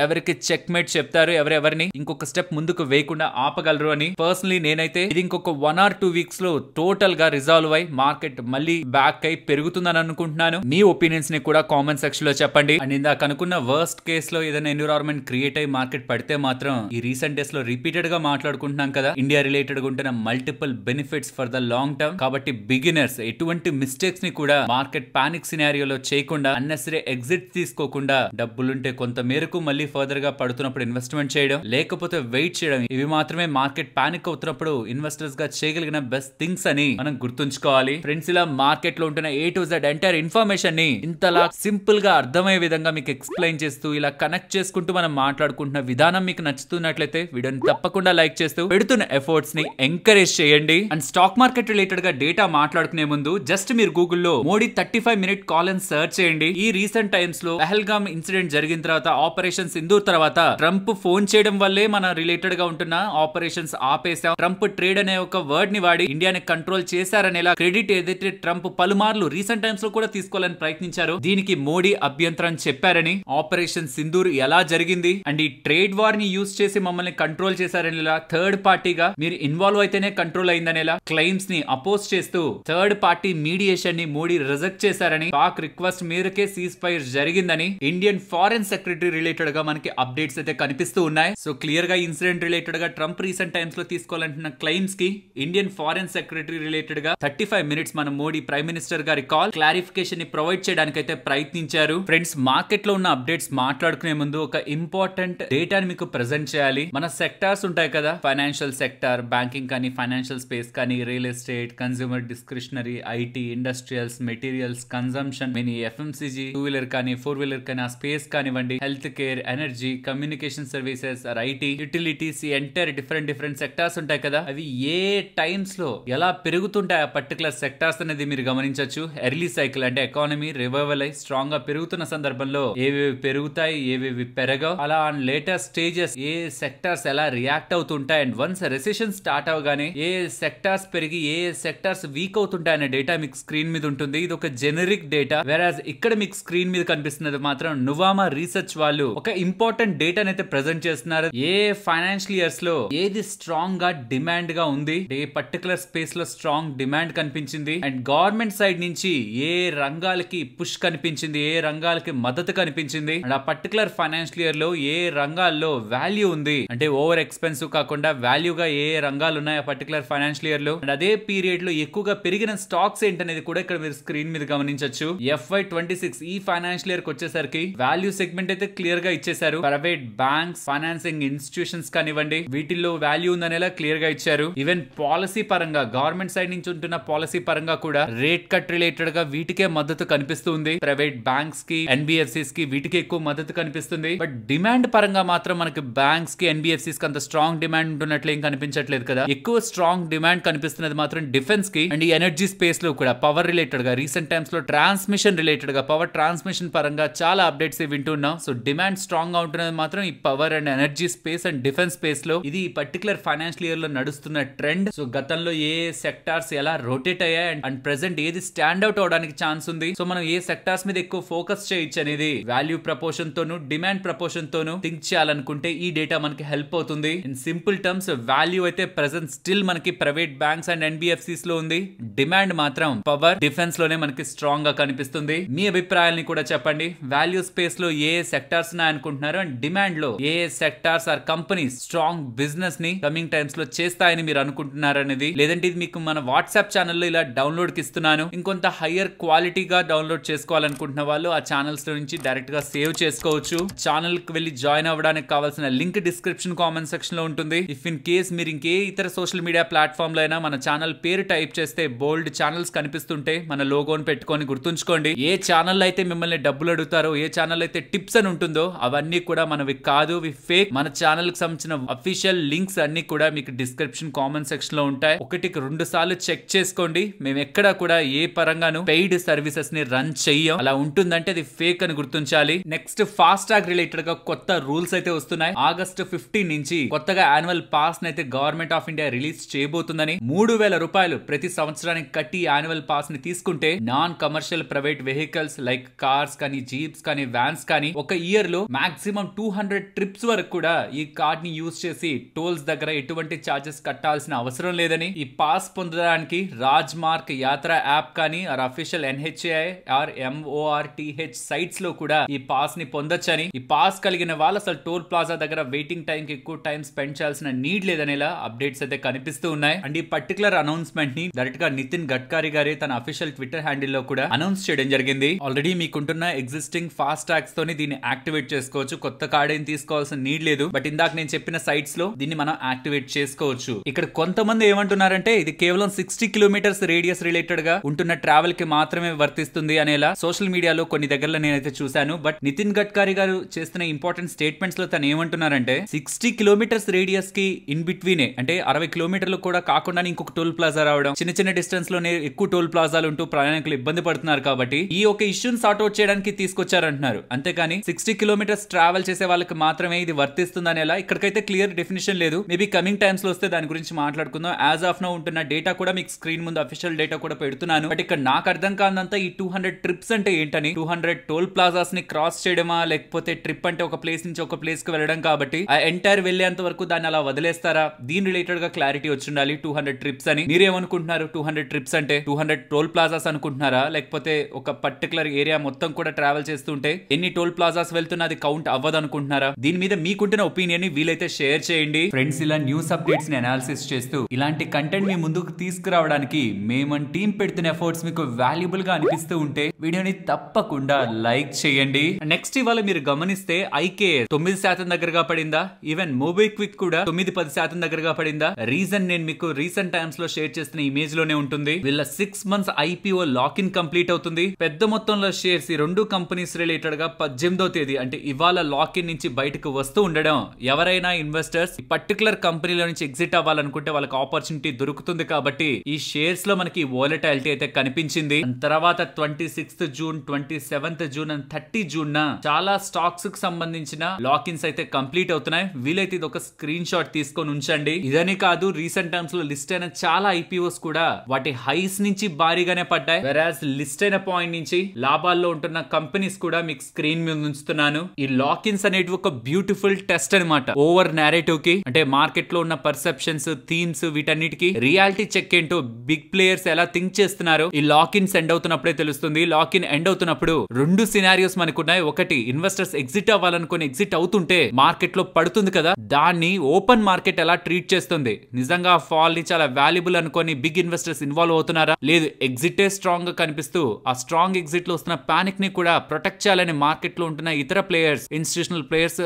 ఎవరికి చెక్ మేట్ చెప్తారు, ఎవరెవరిని ఇంకొక స్టెప్ ముందుకు వేయకుండా ఆపగలరు అని. పర్సనలీ నేనైతే ఇది ఇంకొక 1 or 2 వీక్స్ లో టోటల్ గా రిజాల్వ్ అయి మార్కెట్ మళ్ళీ బ్యాక్ అయి పెరుగుతుందని అనుకుంటున్నాను. మీ ఒపీనియన్స్ ని కూడా కామెంట్ సెక్షన్ లో చెప్పండి. అండ్ ఇందాక అనుకున్న వర్స్ట్ కేస్ లో ఏదైనా ఎన్విరాన్మెంట్ క్రియేట్ అయ్యి మార్కెట్ పడితే మాత్రం ఈ రీసెంట్ డేస్ లో రిపీటెడ్ గా మాట్లాడుకుంటున్నాం కదా, ఇండియా రిలేటెడ్ గా ఉంటున్న multiple benefits for the long term. కాబట్టి బిగినర్స్ ఎటువంటి మిస్టేక్స్ ని కూడా మార్కెట్ పానిక్ సినారియోలో చేయకుండా, అన్నెసరీ ఎగ్జిట్ తీసుకోకుండా, డబ్బులుంటే కొంత మేరకు మళ్ళీ ఫర్దర్ గా పడుతున్నప్పుడు ఇన్వెస్ట్మెంట్ చేయడం, లేకపోతే వెయిట్ చేయడం, ఇవి మాత్రమే మార్కెట్ పానిక్ అవుతున్నప్పుడు ఇన్వెస్టర్స్ గా చేయగలిగిన బెస్ట్ థింగ్స్ అని మనం గుర్తుంచుకోవాలి. ఫ్రెండ్స్, ఇలా మార్కెట్ లో ఉంటున్న A to Z entire information ని ఇంతలా సింపుల్ గా అర్థమయ్యే విధంగా మీకు ఎక్స్ప్లెయిన్ చేస్తూ ఇలా కనెక్ట్ చేసుకుంటూ మనం మాట్లాడుకుంటున్న విధానం మీకు నచ్చుతున్నట్లయితే వీడియోని తప్పకుండా లైక్ చేస్తూ పెడుతున్న ఎఫర్ట్స్ ని ఎంకరేజ్ చేయండి. అండ్ స్టాక్ మార్కెట్ రిలేటెడ్ గా డేటా మాట్లాడుకునే ముందు జస్ట్ మీరు గూగుల్లో మోడీ 35 minute కాల్ అని సర్చ్ చేయండి. ఈ రీసెంట్ టైమ్స్ లో పహల్గామ్ ఇన్సిడెంట్ జరిగిన తర్వాత, ఆపరేషన్ సింధూర్ తర్వాత ట్రంప్ ఫోన్ చేయడం వల్లే మన రిలేటెడ్ గా ఉంటున్న ఆపరేషన్స్ ఆపేసాం, ట్రంప్ ట్రేడ్ అనే ఒక వర్డ్ ని వాడి ఇండియాని కంట్రోల్ చేశారనేలా క్రెడిట్ ఏదైతే ట్రంప్ పలుమార్లు రీసెంట్ టైమ్స్ లో కూడా తీసుకోవాలని ప్రయత్నించారు, దీనికి మోడీ అభ్యంతరం చెప్పారని, ఆపరేషన్ సింధూర్ ఎలా జరిగింది అండ్ ఈ ట్రేడ్ వార్ ని యూజ్ చేసి మమ్మల్ని కంట్రోల్ చేశారనేలా, థర్డ్ పార్టీగా మీరు ఇన్వాల్వ్ అయితేనే కంట్రోల్ అయిందనేలా క్లెయిమ్స్ ని అపోజ్ చేస్తూ థర్డ్ పార్టీ మీడియేషన్ ని మోడీ రిజెక్ట్ చేశారని, పాక్ రిక్వెస్ట్ మేరకే సీజ్ ఫైర్ జరిగిందని ఇండియన్ ఫారెన్ సెక్రటరీ రిలేటెడ్ గా మనకి అప్డేట్స్ అయితే కనిపిస్తూ ఉన్నాయి. సో క్లియర్ గా ఇన్సిడెంట్ రిలేటెడ్ గా ట్రంప్ రీసెంట్ టైమ్స్ లో తీసుకోవాలంటున్న క్లెయిమ్స్ కి ఇండియన్ ఫారెన్ సెక్రటరీ రిలేటెడ్ గా 35 minutes మన మోడీ ప్రైమ్ మినిస్టర్ గారి కాల్ క్లారిఫికేషన్ ని ప్రొవైడ్ చేయడానికి అయితే ప్రయత్నించారు. ఫ్రెండ్స్, మార్కెట్ లో ఉన్న అప్డేట్స్ మాట్లాడుకునే ముందు ఒక ఇంపార్టెంట్ డేటాని మీకు ప్రెజెంట్ చేయాలి. మన సెక్టార్స్ ఉంటాయి కదా, ఫైనాన్షియల్ సెక్టార్, బ్యాంకింగ్ కానీ, ఫైనాన్షియల్ స్పేస్ కానీ, real estate, consumer discretionary, IT, industrials, materials, consumption, many FMCG, 2-wheeler కానీ 4-wheeler కానీ, ఆ స్పేస్ కానివ్వండి, health care, energy, communication services, IT, utilities, entire different sectors ఉంటాయి కదా, అవి ఏ టైమ్స్ లో ఎలా పెరుగుతుంటాయి ఆ పర్టికులర్ సెక్టార్స్ అనేది మీరు గమనించవచ్చు. ఎర్లీ సైకిల్ అంటే ఎకానమీ రివైవల్ అయి స్ట్రాంగ్ గా పెరుగుతున్న సందర్భంలో ఏవేవి పెరుగుతాయి, ఏవేవి పెరగవు, అలా లేటెస్ట్ స్టేజెస్ ఏ సెక్టార్స్ ఎలా రియాక్ట్ అవుతుంటాయి, అండ్ వన్స్ రెసెషన్ స్టార్ట్ అవగానే ఏ సెక్టార్స్ పెరిగి ఏ సెక్టార్స్ వీక్ అవుతుంటాయి అనే డేటా మీకు స్క్రీన్ మీద ఉంటుంది. ఇది ఒక జెనరిక్ డేటా. వేరాజ్ ఇక్కడ మీకు స్క్రీన్ మీద కనిపిస్తున్నది మాత్రం నువామా రీసెర్చ్ వాళ్ళు ఒక ఇంపార్టెంట్ డేటాని అయితే ప్రెజెంట్ చేస్తున్నారు. ఏ ఫైనాన్షియల్ ఇయర్స్ లో ఏది స్ట్రాంగ్ గా డిమాండ్ గా ఉంది, ఏ పర్టికులర్ స్పేస్ లో స్ట్రాంగ్ డిమాండ్ కనిపించింది, అండ్ గవర్నమెంట్ సైడ్ నుంచి ఏ రంగాలకి పుష్ కనిపించింది, ఏ రంగాలకి మద్దతు కనిపించింది, అండ్ ఆ పర్టికులర్ ఫైనాన్షియల్ ఇయర్ లో ఏ రంగాల్లో వాల్యూ ఉంది, అంటే ఓవర్ ఎక్స్పెన్సివ్ కాకుండా వాల్యూగా ఏ రంగాలు ఉన్నాయి ఆ పర్టికులర్ ఫైనాన్షియల్ ఇయర్ లో, అండ్ అదే పీరియడ్ లో ఎక్కువగా పెరిగిన స్టాక్స్ ఏంటనేది కూడా ఇక్కడ మీరు స్క్రీన్ మీద గమనించొచ్చు. FY26 ఈ ఫైనాన్షియల్ ఇయర్ కి వచ్చేసరికి వాల్యూ సెగ్మెంట్ అయితే క్లియర్ గా ఇచ్చేశారు. ప్రైవేట్ బ్యాంక్స్, ఫైనాన్సింగ్ ఇన్స్టిట్యూషన్స్ కానివ్వండి, వీటిల్లో వాల్యూ ఉందనేలా క్లియర్ గా ఇచ్చారు. ఈవెన్ పాలసీ పరంగా గవర్నమెంట్ సైడ్ నుంచి ఉంటున్న పాలసీ పరంగా కూడా రేట్ కట్ రిలేటెడ్ గా వీటికే మద్దతు కనిపిస్తుంది. ప్రైవేట్ బ్యాంక్స్ కి, NBFCs కి వీటికి ఎక్కువ మద్దతు కనిపిస్తుంది. బట్ డిమాండ్ పరంగా మాత్రం మనకి బ్యాంక్స్ కి, NBFCs కి అంత స్ట్రాంగ్ డిమాండ్ ఉంటున్నట్లు ఏం కనిపించట్లేదు కదా. ఎక్కువ స్ట్రాంగ్ డిమాండ్ కనిపిస్తున్నది మాత్రం డిఫెన్స్ కి అండ్ ఈ ఎనర్జీ స్పేస్ లో కూడా. పవర్ రిలేటెడ్ గా రీసెంట్ టైమ్స్ లో ట్రాన్స్మిషన్ రిలేటెడ్ గా, పవర్ ట్రాన్స్మిషన్ పరంగా చాలా అప్డేట్స్ వింటున్నాం. సో డిమాండ్ స్ట్రాంగ్ గా ఉంటున్నది మాత్రం ఈ power and energy space and defence space లో. ఇది ఈ పర్టికులర్ ఫైనాన్షియల్ ఇయర్ లో నడుస్తున్న ట్రెండ్. సో గతంలో ఏ సెక్టార్స్ ఎలా రొటేట్ అయ్యాయి అండ్ ప్రెసెంట్ ఏది స్టాండ్ అవుట్ అవడానికి ఛాన్స్ ఉంది, సో మనం ఏ సెక్టార్స్ మీద ఎక్కువ ఫోకస్ చేయొచ్చు అనేది వాల్యూ ప్రపోర్షన్ తోను, డిమాండ్ ప్రపోర్షన్ తోను థింక్ చేయాలనుకుంటే ఈ డేటా మనకి హెల్ప్ అవుతుంది. ఇన్ సింపుల్ టర్మ్స్ వాల్యూ అయితే ప్రెసెంట్ స్టిల్ మనకి ప్రైవేట్ బ్యాంక్స్ అండ్ NBFCs లో ఉంది. డిమాండ్ మాత్రం పవర్, డిఫెన్స్ లోనే మనకి స్ట్రాంగ్ గా కనిపిస్తుంది. మీ అభిప్రాయాలని కూడా చెప్పండి. వాల్యూ స్పేస్ లో ఏ సెక్టార్స్ ఉన్నాయనుకుంటున్నారు అండ్ డిమాండ్ లో ఏ sectors or companies strong business ని కమింగ్ టైమ్స్ లో చేస్తాయని మీరు అనుకుంటున్నారు అనేది. లేదంటే ఇది మీకు మన వాట్సాప్ ఛానల్లో ఇలా డౌన్లోడ్ కి ఇస్తున్నాను. ఇంకొంత హయ్యర్ క్వాలిటీగా డౌన్లోడ్ చేసుకోవాలనుకుంటున్న వాళ్ళు ఆ ఛానల్స్ నుంచి డైరెక్ట్ గా సేవ్ చేసుకోవచ్చు. ఛానల్ కి వెళ్ళి జాయిన్ అవ్వడానికి కావాల్సిన లింక్ డిస్క్రిప్షన్ కామెంట్ సెక్షన్ లో ఉంటుంది. ఇఫ్ ఇన్ కేస్ మీరు ఇంకే ఇతర సోషల్ మీడియా ప్లాట్ఫామ్ లో అయినా మన ఛానల్ పేరు టైప్ చేస్తే బోల్డ్ ఛానల్స్ కనిపిస్తుంటే మన లోగోని పెట్టుకొని గుర్తుంచుకోండి. ఏ ఛానల్ అయితే మిమ్మల్ని డబ్బులు అడుగుతారో, ఏ ఛానల్ అయితే టిప్స్ అని ఉంటుందో అవన్నీ కూడా మనవి కాదు, వి ఫేక్. మన ఛానల్ కి సంబంధించిన అఫీషియల్ లింక్స్ అన్ని కూడా మీకు డిస్క్రిప్షన్ కామెంట్ సెక్షన్ లో ఉంటాయి. ఒకటికి 2 సార్లు చెక్ చేసుకోండి. మేము ఎక్కడా కూడా ఏ పరంగాను పెయిడ్ సర్వీసెస్ ని రన్ చెయ్యం. అలా ఉంటుందంటే అది ఫేక్ అని గుర్తుంచాలి. నెక్స్ట్ ఫాస్ట్ ట్రాక్ రిలేటెడ్ గా కొత్త రూల్స్ అయితే వస్తున్నాయి. ఆగస్టు 15 నుంచి కొత్తగా యాన్యువల్ పాస్ అయితే గవర్నమెంట్ ఆఫ్ ఇండియా రిలీజ్ చేయబోతుందని. 3,000 రూపాయలు ప్రతి సంవత్సరానికి కట్టి యాన్యువల్ పాస్ ని తీసుకుంటే non commercial private vehicles like cars కానీ, జీప్స్ కానీ, వ్యాన్స్ కానీ ఒక ఇయర్ లో మాక్సిమం 200 ట్రిప్స్ వరకు కూడా ఈ కార్డ్ ని యూజ్ చేసి టోల్స్ దగ్గర ఎటువంటి చార్జెస్ కట్టాల్సిన అవసరం లేదని. ఈ పాస్ పొందడానికి రాజ్ మార్క్ యాత్ర యాప్ కానీ or official NHAI or MORTH sites లో కూడా ఈ పాస్ ని పొందొచ్చని. ఈ పాస్ కలిగిన వాళ్ళు అసలు టోల్ ప్లాజా దగ్గర వెయిటింగ్ టైం కి ఎక్కువ టైం స్పెండ్ చేయాల్సిన నీడ్ లేదనేలా అప్డేట్స్ అయితే కనిపిస్తూ ఉన్నాయి. అండ్ ఈ పర్టికులర్ అనౌన్స్మెంట్ ని డైరెక్ట్ గా నితిన్ గడ్కరీ గారే తన అఫీషియల్ ట్విట్టర్ హ్యాండిల్ లో కూడా అనౌన్స్ చేయడం జరిగింది. ఆల్రెడీ మీకుంటున్న ఎగ్జిస్టింగ్ ఫాస్ట్ ట్రాక్స్ తోని దీన్ని యాక్టివేట్ చేసుకోవచ్చు. కొత్త కార్డ్ ఏం తీసుకోవాల్సిన నీడ్ లేదు. బట్ ఇందాక నేను చెప్పిన సైట్స్ లో దీన్ని మనం యాక్టివేట్ చేసుకోవచ్చు. ఇక్కడ కొంతమంది ఏమంటున్నారంటే ఇది కేవలం 60 కిలోమీటర్స్ రేడియస్ రిలేటెడ్ గా ఉంటున్న ట్రావెల్ కి మాత్రమే వర్తిస్తుంది అనేలా సోషల్ మీడియాలో కొన్ని దగ్గరలో నేనైతే చూశాను. బట్ నితిన్ గడ్కరీ గారు చేస్తున్న ఇంపార్టెంట్ స్టేట్మెంట్స్ లో తను ఏమంటున్నారంటే 60 కిలోమీటర్స్ రేడియస్ కి ఇన్ బిట్వీనే, అంటే 60 కిలోమీటర్లు కూడా కాకుండా ఇంకొక టోల్ ప్లాజా రావడం, చిన్న చిన్న డిస్టెన్స్ లోనే ఎక్కువ టోల్ ప్లాజాలు ఉంటూ ప్రయాణికులు ఇబ్బంది పడుతున్నారు కాబట్టి ఈ ఒక ఇష్యూని సార్ట్ అవుట్ చేయడానికి తీసుకొచ్చారంటున్నారు. అంతేకాని 60 కిలోమీటర్స్ ట్రావెల్ చేసే వాళ్ళకి మాత్రమే ఇది వర్తిస్తుంది అనేలా ఇక్కడికైతే క్లియర్ డెఫినేషన్ లేదు. మేబీ కమింగ్ టైమ్స్ లో వస్తే దాని గురించి మాట్లాడుకుందాం. యాజ్ ఆఫ్ నౌ ఉంటున్న డేటా కూడా మీకు స్క్రీన్ ముందు అఫీషియల్ డేటా కూడా పెడుతున్నాను. బట్ ఇక్కడ నాకు అర్థం కాదంతా ఈ 200 ట్రిప్స్ అంటే ఏంటని. 200 టోల్ ప్లాజాస్ ని క్రాస్ చేయడమా, లేకపోతే ట్రిప్ అంటే ఒక ప్లేస్ నుంచి ఒక ప్లేస్ కి వెళ్ళడం కాబట్టి ఆ ఎంటైర్ వెళ్లేంత వరకు దాన్ని అలా వదిలేస్తారా? దీని రిలేటెడ్ గా క్లారిటీ వచ్చి ఉండాలి. 200 ట్రిప్స్ అని మీరేమనుకుంటున్నారు? 200 ట్రిప్స్ అంటే 200 టోల్ ప్లాజాస్ అనుకుంటున్నారా, లేకపోతే ఒక పర్టికులర్ ఏరియా మొత్తం కూడా ట్రావెల్ చేస్తుంటే ఎన్ని టోల్ ప్లాజాస్ వెళ్తున్నా అది కౌంట్ అవ్వదు అనుకుంటున్నారా? దీని మీద మీకుంటున్న ఒపీనియన్ ని వీలైతే షేర్ చేయండి. ఫ్రెండ్స్, ఇలా న్యూస్ అప్డేట్స్ ని అనాలిసిస్ చేస్తూ ఇలాంటి కంటెంట్ మీ ముందుకు తీసుకురావడానికి మేము టీం పెడుతున్న ఎఫర్ట్స్ మీకు వాల్యుబుల్ గా అనిపిస్తూ ఉంటే వీడియోని తప్పకుండా లైక్ చేయండి. నెక్స్ట్ ఇవాళ మీరు గమనిస్తే IKS 9% దగ్గరగా పడిందా, ఈవెన్ మోబిక్విక్ కూడా 9-10% దగ్గరగా పడిందా? రీజన్ నేను మీకు రీసెంట్ టైమ్స్ లో షేర్ చేస్తున్న ఇమేజ్ లోనే ఉంటుంది. వీళ్ళ 6 months IPO lock in complete అవుతుంది. పెద్ద మొత్తంలో షేర్స్ ఈ రెండు కంపెనీస్ రిలేటెడ్ గా 18వ తేదీ అంటే ఇవాళ లాక్ ఇన్ నుంచి బయటకు వస్తూ ఉండడం, ఎవరైనా ఇన్వెస్టర్స్ ఈ పర్టికులర్ కంపెనీలో నుంచి ఎగ్జిట్ అవ్వాలనుకుంటే వాళ్ళకి ఆపర్చునిటీ దొరుకుతుంది. కాబట్టి ఈ షేర్స్ లో మనకి వోలటాలిటీ అయితే కనిపించింది. తర్వాత 26th June, 27th June and 30 June చాలా స్టాక్స్ కి సంబంధించిన లాక్ ఇన్స్ అయితే కంప్లీట్ అవుతున్నాయి. వీలైతే ఇది ఒక స్క్రీన్ షాట్ తీసుకొని ఉంచండి. ఇదని కాదు, రీసెంట్ టైమ్స్ లో లిస్ట్ అయిన చాలా IPOs కూడా వాటి హైస్ నుంచి భారీగానే పడ్డాయి. వెరాజ్ లిస్ట్ అయిన పాయింట్ నుంచి లాభాల్లో ఉంటున్న కంపెనీస్ కూడా మీకు స్క్రీన్ మీద ఉంచుతున్నాను. ఈ లాక్ ఇన్స్ అనేవి ఒక బ్యూటిఫుల్ టెస్ట్ అనమాట ఓవర్ నేరేటివ్ కి. అంటే మార్కెట్ లో ఉన్న పర్సెప్షన్స్, థీమ్స్, వీటన్నిటికి రియాలిటీ చెక్ ఏంటో బిగ్ ప్లేయర్స్ ఎలా థింక్ చేస్తున్నారు ఈ లాక్ ఇన్స్ ఎండ్ అవుతున్నప్పుడే తెలుస్తుంది. లాక్ ఇన్ ఎండ్ అవుతున్నప్పుడు 2 సినారియోస్ మనకున్నాయి. ఒకటి, ఇన్వెస్టర్స్ ఎగ్జిట్ అవ్వాలనుకుని ఎగ్జిట్ అవుతుంటే మార్కెట్ లో పడుతుంది కదా, దాన్ని ఓపెన్ మార్కెట్ ఎలా ట్రీట్ చేస్తుంది? నిజంగా ఫాల్ ని చాలా వాల్యుబుల్ అనుకొని బిగ్ ఇన్వెస్టర్స్ ఇన్వాల్వ్ అవుతున్నారా? లేదు, ఎగ్జిటే స్ట్రాంగ్ గా కనిపిస్తూ ఆ స్ట్రాంగ్ ఎగ్జిట్ లో వస్తున్న పానిక్ ని కూడా ప్రొటెక్ట్ చేయాలని మార్కెట్ లో ఉంటున్న ఇతర ప్లేయర్స్, ఇన్స్టిట్యూషనల్ ప్లేయర్స్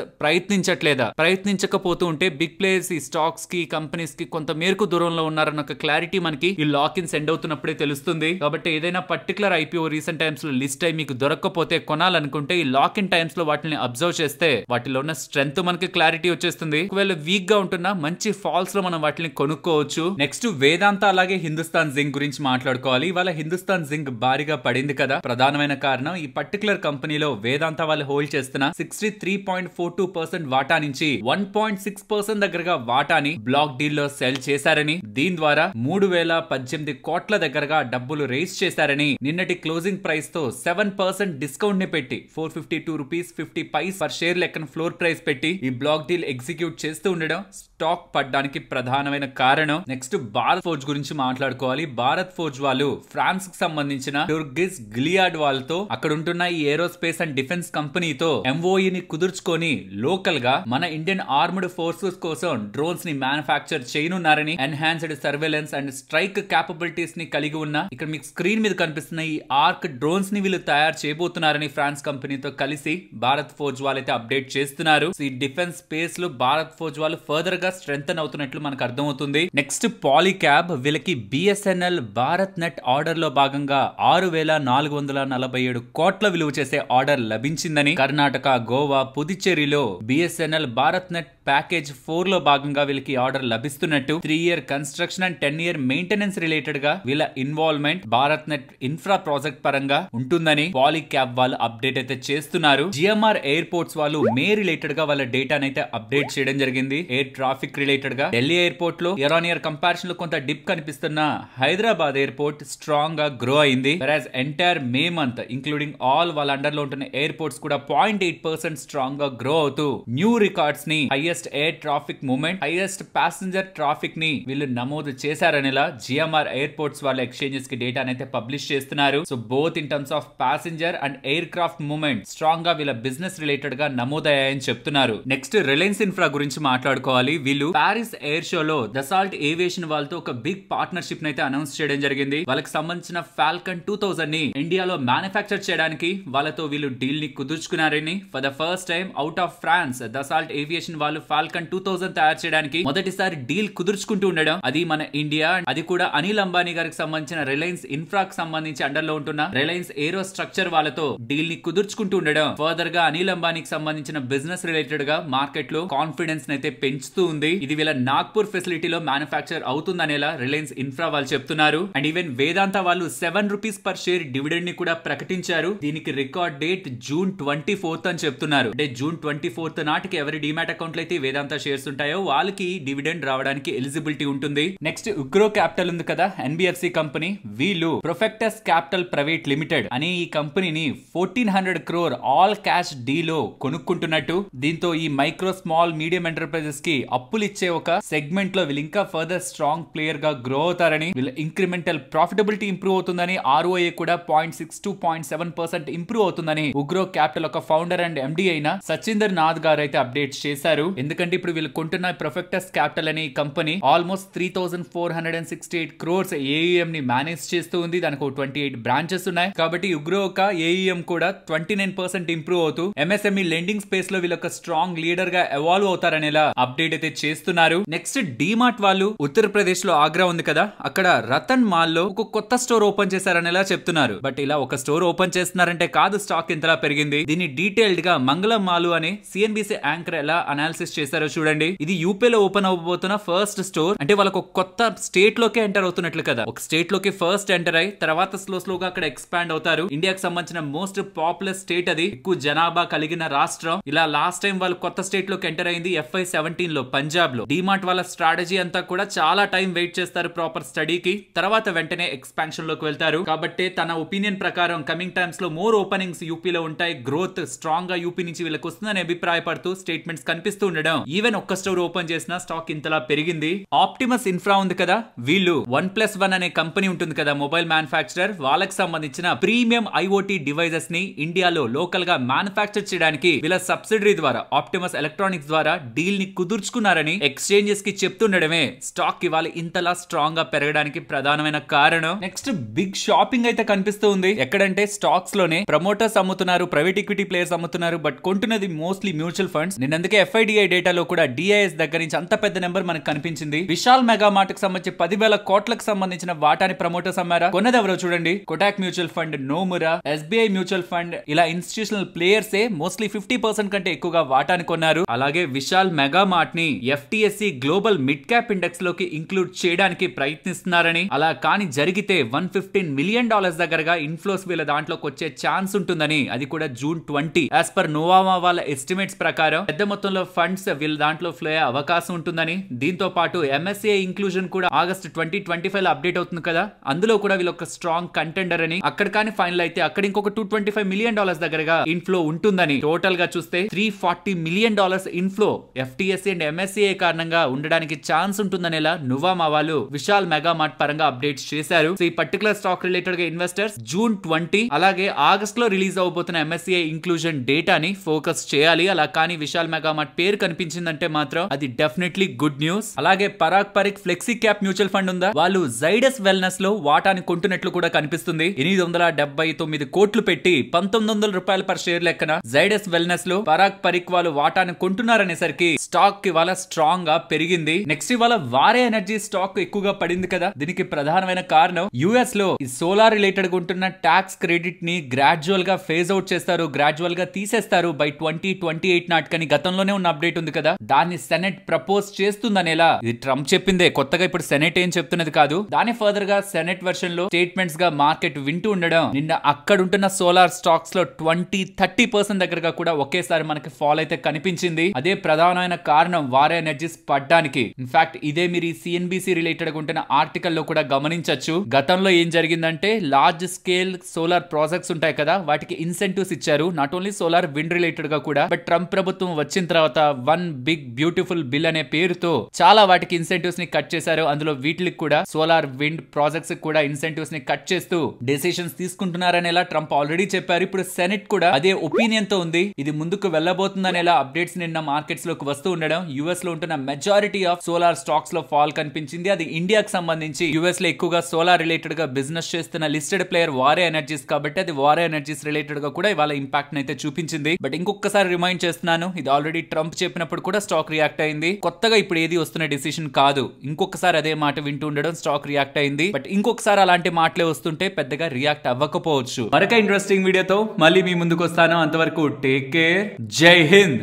ప్రయత్నించకపోతూ ఉంటే బిగ్ ప్లేయర్స్ ఈ స్టాక్స్ కి, కంపెనీస్ కి కొంత మేరకు దూరంలో ఉన్నారన్న ఒక క్లారిటీ మనకి ఈ లాక్ ఇన్ సెండ్ అవుతున్నప్పుడే తెలుస్తుంది. కాబట్టి ఏదైనా పర్టికులర్ ఐపీఓ రీసెంట్ టైమ్స్ లో లిస్ట్ అయి మీకు దొరకకపోతే కొనాలనుకుంటే ఈ లాక్ ఇన్ టైమ్స్ లో వాటిని అబ్జర్వ్ చేస్తే వాటిలో ఉన్న స్ట్రెంత్ మనకి క్లారిటీ వచ్చేస్తుంది. ఒకవేళ వీక్ గా ఉంటున్నా మంచి ఫాల్స్ లో మనం వాటిని కొనుక్కోవచ్చు. నెక్స్ట్ వేదాంత అలాగే హిందుస్థాన్ జింక్ గురించి మాట్లాడుకోవాలి. ఇవాళ హిందుస్థాన్ జింక్ భారీగా పడింది కదా. ప్రధానమైన కారణం ఈ పర్టికులర్ కంపెనీలో వేదాంత వాళ్ళు హోల్డ్ చేస్తున్న 63.42% వాటా నుంచి 1.6% దగ్గరగా వాటాని బ్లాక్ డీల్ లో సెల్ చేశారని, దీని ద్వారా 3018 కోట్ల దగ్గరగా డబ్బులు రేస్ చేశారని, నిన్నటి క్లోజింగ్ ప్రైస్ తో 7% డిస్కౌంట్ ని పెట్టి 452 రూపీస్ 50 పైస్ పర్ షేర్ లెక్కన ఫ్లోర్ ప్రైస్ పెట్టి ఈ బ్లాక్ డీల్ ఎగ్జిక్యూట్ చేస్తూ ఉండడం స్టాక్ పడ్డానికి ప్రధానమైన కారణం. నెక్స్ట్ భారత్ ఫోర్జ్ గురించి మాట్లాడుకోవాలి. భారత్ ఫోర్జ్ వాళ్ళు ఫ్రాన్స్ కి సంబంధించిన టుర్గిస్ గిలియాడ్ వాళ్ళతో అక్కడ ఉంటున్న ఈ ఏరోస్పేస్ అండ్ డిఫెన్స్ కంపెనీతో ఎంఓఈని కుదుర్చుకొని లోకల్ గా మన ఇండియన్ ఆర్మ్డ్ ఫోర్సెస్ కోసం డ్రోన్స్ ని మ్యానుఫ్యాక్చర్ చేయనున్నారని, enhanced surveillance and strike capabilities ని కలిగి ఉన్న ఇక్కడ మీకు స్క్రీన్ మీద కనిపిస్తున్న ఈ ఆర్క్ డ్రోన్స్ ని వీళ్ళు తయారు చేయబోతున్నారని ఫ్రాన్స్ కంపెనీతో కలిసి భారత్ ఫోర్జ్ వాళ్ళైతే అప్డేట్ చేస్తున్నారు. ఈ డిఫెన్స్ స్పేస్ లో భారత్ ఫోర్జ్ వాళ్ళు ఫర్దర్ గా స్ట్రెంథెన్ అవుతున్నట్లు మనకు అర్థమవుతుంది. నెక్స్ట్ పాలీక్యాబ్ వీళ్ళకి బిఎస్ఎన్ఎల్ భారత్ నెట్ ఆర్డర్ లో భాగంగా 6447 కోట్ల విలువ చేసే ఆర్డర్ లభించిందని, కర్ణాటక, గోవా, పుదుచ్చేరిలో బిఎస్ఎన్ఎల్ భారత్ నెట్ ప్యాకేజ్ 4 లో భాగంగా వీళ్ళకి ఆర్డర్ లభిస్తున్నట్టు, 3 year construction and 10 year maintenance related గా వీళ్ళ involvement Bharat net infra project పరంగా ఉంటుందని పాలీక్యాబ్ వాళ్ళు అప్డేట్ అయితే చేస్తున్నారు. జిఎంఆర్ ఎయిర్పోర్ట్స్ వాళ్ళు మే రిలేటెడ్ గా వాళ్ళ డేటాను అయితే అప్డేట్ చేయడం జరిగింది. ఎయిర్ ట్రాఫిక్ రిలేటెడ్ గా ఢిల్లీ ఎయిర్పోర్ట్ లో ఇయర్ ఆన్ ఇయర్ కంపారిజన్ లో కొంత డిప్ కనిపిస్తున్న హైదరాబాద్ ఎయిర్పోర్ట్ స్ట్రాంగ్ గా గ్రో అయింది. వెరాజ్ entire May month including all వాళ్ళ అండర్ లో ఉంటున్న ఎయిర్పోర్ట్స్ కూడా 0.8% స్ట్రాంగ్ గా గ్రో అవుతూ న్యూ రికార్డ్స్ ని, highest air traffic movement, highest passenger traffic ని వీళ్ళు నమోదు చేశారనేలా జిఎంఆర్ ఎయిర్పోర్ట్స్ వాళ్ళ ఎక్స్చేంజెస్ కి డేటా అయితే పబ్లిష్ చేస్తున్నారు. So both in terms off passenger and air craft movement strong గా వీళ్ళ బిజినెస్ రిలేటెడ్ గా నమోదయ్యాయని చెప్తున్నారు. నెక్స్ట్ రిలయన్స్ ఇన్ఫ్రా గురించి మాట్లాడుకోవాలి. వీళ్ళు పారిస్ ఎయిర్ షో లో దసాల్ట్ ఏవియేషన్ వాళ్ళతో ఒక బిగ్ పార్ట్నర్షిప్ అయితే అనౌన్స్ చేయడం జరిగింది. వాళ్ళకి సంబంధించిన ఫాల్కన్ 2000 ని ఇండియాలో మ్యానుఫ్యాక్చర్ చేయడానికి వాళ్ళతో వీళ్ళు డీల్ ని కుదుర్చుకున్నారని, for the first time out of France Dassault Aviation వాళ్ళు ఫాల్కన్ 2000 తయారు చేయడానికి మొదటిసారి డీల్ కుదుర్చుకుంటూ ఉండడం, అది మన ఇండియా, అది కూడా అనిల్ అంబానీ గారికి సంబంధించిన రిలయన్స్ ఇన్ఫ్రాక్ సంబంధించి అండర్ లో ఉంటున్న రిలయన్స్ ఏరో స్ట్రక్చర్ వాళ్ళతో డీల్ ని కుదుర్చుకుంటూ ఉండడం ఫర్దర్ గా అనిల్ అంబానీకి సంబంధించిన బిజినెస్ రిలేటెడ్ గా మార్కెట్ లో కాన్ఫిడెన్స్ అయితే పెంచుతూ ఉంది. ఇది వీళ్ళ నాగ్పూర్ ఫెసిలిటీలో మ్యానుఫ్యాక్చర్ అవుతుందనేలా రిలయన్స్ ఇన్ఫ్రా వాళ్ళు చెప్తున్నారు. అండ్ ఈవెన్ వేదాంత వాళ్ళు 7 రూపీస్ పర్ షేర్ డివిడెండ్ ని కూడా ప్రకటించారు. దీనికి రికార్డ్ డేట్ జూన్ 24 అని చెప్తున్నారు. అంటే జూన్ 24 నాటికి ఎవరి డిమాట్ అకౌంట్ లో అయితే వేదాంత షేర్స్ ఉంటాయో వాళ్ళకి డివిడెండ్ రావడానికి ఎలిజిబిలిటీ ఉంటుంది. నెక్స్ట్ ఉగ్రో క్యాపిటల్ ఉంది కదా, ఎన్బిఎఫ్సి కంపెనీ, వీళ్ళు ప్రొఫెక్టస్ క్యాపిటల్ ప్రైవేట్ లిమిటెడ్ అనే ఈ కంపెనీని 1400 crore ఆల్ క్యాష్ డీలో కొనుక్కుంటున్నట్టు, దీంతో ఈ మైక్రో స్మాల్ మీడియం ఎంటర్ప్రైజెస్ కి అప్పులు ఇచ్చే ఒక సెగ్మెంట్ లో వీళ్ళు ఇంకా ఫర్దర్ స్ట్రాంగ్ ప్లేయర్ గా గ్రో అవుతారని, వీళ్ళ ఇంక్రిమెంటల్ ప్రాఫిటబిలిటీ ఇంప్రూవ్ అవుతుందని, ఆర్ఓఏ కూడా 0.6 to 0.7% ఇంప్రూవ్ అవుతుందని ఉగ్రో క్యాపిటల్ ఒక ఫౌండర్ అండ్ ఎండి అయిన సచిందర్ నాథ్ గారు అయితే అప్డేట్ చేశారు. ఎందుకంటే ఇప్పుడు వీళ్ళు కొంటున్న ప్రొఫెక్టస్ క్యాపిటల్ అనే కంపెనీ ఆల్మోస్ట్ 3468 crores ఏఈఎం ని మేనేజ్ చేస్తూ ఉంది. దానికి 28 బ్రాంచెస్ ఉన్నాయి. కాబట్టి ఉగ్రో ఒక ఏఈఎం కూడా 29% ఇంప్రూవ్ అవుతూ ఎంఎస్ఎంఈ లెండింగ్ స్పేస్ లో వీళ్ళొక స్ట్రాంగ్ లీడర్ గా ఎవాల్వ్ అవుతారనేలా అప్డేట్ అయితే చేస్తున్నారు. నెక్స్ట్ డీమార్ట్ వాళ్ళు ఉత్తరప్రదేశ్ లో ఆగ్రా ఉంది కదా, అక్కడ రతన్ మాల్ లో ఒక కొత్త స్టోర్ ఓపెన్ చేశారనేలా చెప్తున్నారు. బట్ ఇలా ఒక స్టోర్ ఓపెన్ చేస్తున్నారంటే కాదు స్టాక్ ఇంతలా పెరిగింది. దీన్ని డీటెయిల్డ్ గా మంగళం మాలు అనే సిఎన్బిసి యాంకర్ ఎలా అనాలిసిస్ చేశారో చూడండి. ఇది యూపీలో ఓపెన్ అవ్వబోతున్న ఫస్ట్ స్టోర్. అంటే వాళ్ళకు ఒక కొత్త స్టేట్ లోకే ఎంటర్ అవుతున్నట్లు కదా. ఒక స్టేట్ లోకి ఫస్ట్ ఎంటర్ అయ్యి తర్వాత స్లోగా అక్కడ ఎక్స్పాండ్ అవుతారు. ఇండియాకి సంబంధించిన మోస్ట్ పాపులర్ స్టేట్ అది, ఎక్కువ జనాభా కలిగిన రాష్ట్రం. ఇలా లాస్ట్ టైం వాళ్ళు కొత్త స్టేట్ లోకి ఎంటర్ అయింది FY17 లో పంజాబ్ లో. డీమార్ట్ వాళ్ళ స్ట్రాటజీ అంతా కూడా చాలా టైం వెయిట్ చేస్తారు ప్రాపర్ స్టడీకి, తర్వాత వెంటనే ఎక్స్పాన్షన్ లోకి వెళ్తారు. కాబట్టి తన ఒపీనియన్ ప్రకారం కమింగ్ టైమ్స్ లో మోర్ ఓపెనింగ్స్ యూపీలో ఉంటాయి, గ్రోత్ స్ట్రాంగ్ గా యూపీ నుంచి వీళ్ళకి వస్తుందని అభిప్రాయపడుతూ స్టేట్మెంట్స్ కనిపిస్తూ ఉండడం ఉండడం, ఈవెన్ ఒక్క స్టోర్ ఓపెన్ చేసిన స్టాక్ ఇంతలా పెరిగింది. ఆప్టిమస్ ఇన్ఫ్రా ఉంది కదా, వీళ్ళు 1+1 అనే కంపెనీ ఉంటుంది కదా, మొబైల్ మ్యానుఫ్యాక్చరర్, వాళ్ళకి సంబంధించిన ప్రీమియం ఐఓటీ డివైజెస్ ని ఇండియాలో లోకల్ గా మ్యానుఫ్యాక్చర్ చేయడానికి వీళ్ళ సబ్సిడరీ ద్వారా ఆప్టిమస్ ఎలక్ట్రానిక్స్ ద్వారా డీల్ ని కుదుర్చుకున్నారని ఎక్స్చేంజెస్ కి చెప్తుండడమే స్టాక్ ఇవాళ ఇంతలా స్ట్రాంగ్ గా పెరగడానికి ప్రధానమైన కారణం. నెక్స్ట్ బిగ్ షాపింగ్ అయితే కనిపిస్తూ ఉంది. ఎక్కడంటే స్టాక్స్ లోనే ప్రమోటర్స్ అమ్ముతున్నారు, ప్రైవేట్ ఈక్విటీ ప్లేయర్స్ అమ్ముతున్నారు, బట్ కొంటున్నది మోస్ట్లీ మ్యూచువల్ ఫండ్స్. నిన్నందుకే FIDI డేటాలో కూడా DIS దగ్గర నుంచి అంత పెద్ద నెంబర్ మనకు కనిపించింది. విశాల్ మెగా మార్ట్ కి సంబంధించి 10,000 కోట్లకు సంబంధించిన వాటాని ప్రమోటర్స్ అమ్మారా. కొన్నది ఎవరో చూడండి, Kotak mutual fund, Nomura, SBI mutual fund, ఇలా ఇన్స్టిట్యూషనల్ ప్లేయర్స్ మోస్ట్లీ 50% కంటే ఎక్కువగా వాటాని కొన్నారు. అలాగే విశాల్ మెగా మార్ట్ ని FTSE global mid cap index లోకి ఇంక్లూడ్ చేయడానికి ప్రయత్నిస్తున్నారని, అలా కానీ జరిగితే $115 మిలియన్ దగ్గరగా ఇన్ఫ్లోస్ వీళ్ళ దాంట్లోకి వచ్చే ఛాన్స్ ఉంటుందని, అది కూడా June 20 యాజ్ పర్ నోవామా వాళ్ళ ఎస్టిమేట్స్ ప్రకారం పెద్ద మొత్తంలో ఫండ్స్ వీళ్ళ దాంట్లో ఫ్లో అయ్యే అవకాశం ఉంటుందని. దీంతో పాటు MSCI ఇంక్లూజన్ కూడా ఆగస్ట్ 2025 లో అప్డేట్ అవుతుంది కదా, అందులో కూడా వీళ్ళు ఒక స్ట్రాంగ్ కంటెండర్ అని. అక్కడ కానీ ఫైనల్ అయితే అక్కడ ఇంకొక $225 మిలియన్ దగ్గరగా ఇన్ఫ్లో ఉంటుందని. టోటల్ గా చూస్తే $340 million inflow FTSE and MSCI కారణంగా ఉండడానికి ఛాన్స్ ఉంటుందనేలా నోవామా వాళ్ళు విశాల్ మెగా మార్ట్ పరంగా అప్డేట్స్ చేశారు. సో ఈ పర్టికులర్ స్టాక్ రిలేటెడ్ గా ఇన్వెస్టర్స్ June 20 అలాగే ఆగస్ట్ లో రిలీజ్ అవబోతున్న MSCI ఇంక్లూజన్ డేటాని ఫోకస్ చేయాలి. అలా కానీ విశాల్ మెగా మార్ట్ పేరు కనిపించిందంటే మాత్రం అది డెఫినెట్లీ గుడ్ న్యూస్. అలాగే Parag Parikh flexi cap mutual fund ఉందా, వాళ్ళు జైడస్ వెల్నెస్ లో వాటాని కొంటున్నట్లు కూడా కనిపిస్తుంది. 879 కోట్లు పెట్టి $1,900 పర్ షేర్ లెక్కన జైడస్ వెల్నెస్ లో పరాగ్ పరిక్ వాళ్ళు వాటాని కొంటున్నారనేసరికి స్టాక్ ఇవాళ స్ట్రాంగ్ గా పెరిగింది. నెక్స్ట్ ఇవాళ వారే ఎనర్జీ స్టాక్ ఎక్కువగా పడింది కదా, దీనికి ప్రధానమైన కారణం US లో ఈ సోలార్ రిలేటెడ్ గా ఉంటున్న ట్యాక్స్ క్రెడిట్ ని గ్రాడ్యువల్ గా ఫేజ్ అవుట్ చేస్తారు, గ్రాడ్యువల్ గా తీసేస్తారు బై 2028 నాటికని గతంలోనే ఉన్న అప్డేట్ ఉంది కదా, దాన్ని సెనెట్ ప్రపోజ్ చేస్తుందనేలా. ఇది ట్రంప్ చెప్పిందే, కొత్తగా ఇప్పుడు సెనెట్ ఏం చెప్తున్నది కాదు. దాని ఫర్దర్ గా సెనెట్ వర్షన్ లో స్టేట్మెంట్స్ గా మార్కెట్ వింటూ ఉండడం నిన్న అక్కడ ఉంటున్న సోలార్ స్టాక్స్ లో 20-30% దగ్గరగా కూడా ఒకేసారి మనకి ఫాల్ అయితే కనిపించింది. అదే ప్రధానమైన కారణం వారే ఎనర్జీస్ పడ్డానికి. ఇన్ఫాక్ట్ ఇదే మీరు ఈ CNBC రిలేటెడ్ ఉంటున్న ఆర్టికల్ లో కూడా గమనించొచ్చు. గతంలో ఏం జరిగిందంటే లార్జ్ స్కేల్ సోలార్ ప్రాజెక్ట్స్ ఉంటాయి కదా, వాటికి ఇన్సెంటివ్స్ ఇచ్చారు, not only solar wind related గా కూడా. బట్ ట్రంప్ ప్రభుత్వం వచ్చిన తర్వాత వన్ బిగ్ బ్యూటిఫుల్ బిల్ అనే పేరుతో చాలా వాటికి ఇన్సెంటివ్స్ ని కట్ చేశారు. అందులో వీటికి కూడా సోలార్ విండ్ ప్రాజెక్ట్స్ కూడా ఇన్సెంటివ్స్ ని కట్ చేస్తూ డెసిషన్స్ తీసుకుంటున్నారనేలా ట్రంప్ ఆల్రెడీ చెప్పారు. ఇప్పుడు సెనెట్ కూడా అదే ఒపీనియన్ తో ఉంది. ఇది ముందుకు వెళ్ళబోతుందనేలా అప్డేట్స్ నిన్న మార్కెట్స్ లోకి వస్తూ ఉండడం US లో ఉంటున్న మెజారిటీ ఆఫ్ సోలార్ స్టాక్స్ లో ఫాల్ కనిపించింది. అది ఇండియాకి సంబంధించి US లో ఎక్కువగా సోలార్ రిలేటెడ్ గా బిజినెస్ చేస్తున్న లిస్టెడ్ ప్లేయర్ వారే ఎనర్జీస్ కాబట్టి అది వారే ఎనర్జీస్ రిలేటెడ్ గా కూడా ఇవాళ ఇంపాక్ట్ అయితే చూపించింది. బట్ ఇంకొకసారి రిమైండ్ చేస్తున్నాను, ఇది ఆల్రెడీ ట్రంప్ చెప్పినప్పుడు కూడా స్టాక్ రియాక్ట్ అయింది. కొత్తగా ఇప్పుడు ఏది వస్తున్న డిసిషన్ కాదు, ఇంకొకసారి అదే మాట వింటూ ఉండడం స్టాక్ రియాక్ట్ అయింది. బట్ ఇంకొకసారి అలాంటి మాటలే వస్తుంటే పెద్దగా రియాక్ట్ అవ్వకపోవచ్చు. మరొక ఇంట్రెస్టింగ్ వీడియోతో మళ్ళీ మీ ముందుకు వస్తాను. అంతవరకు టేక్ కేర్, జై హింద్.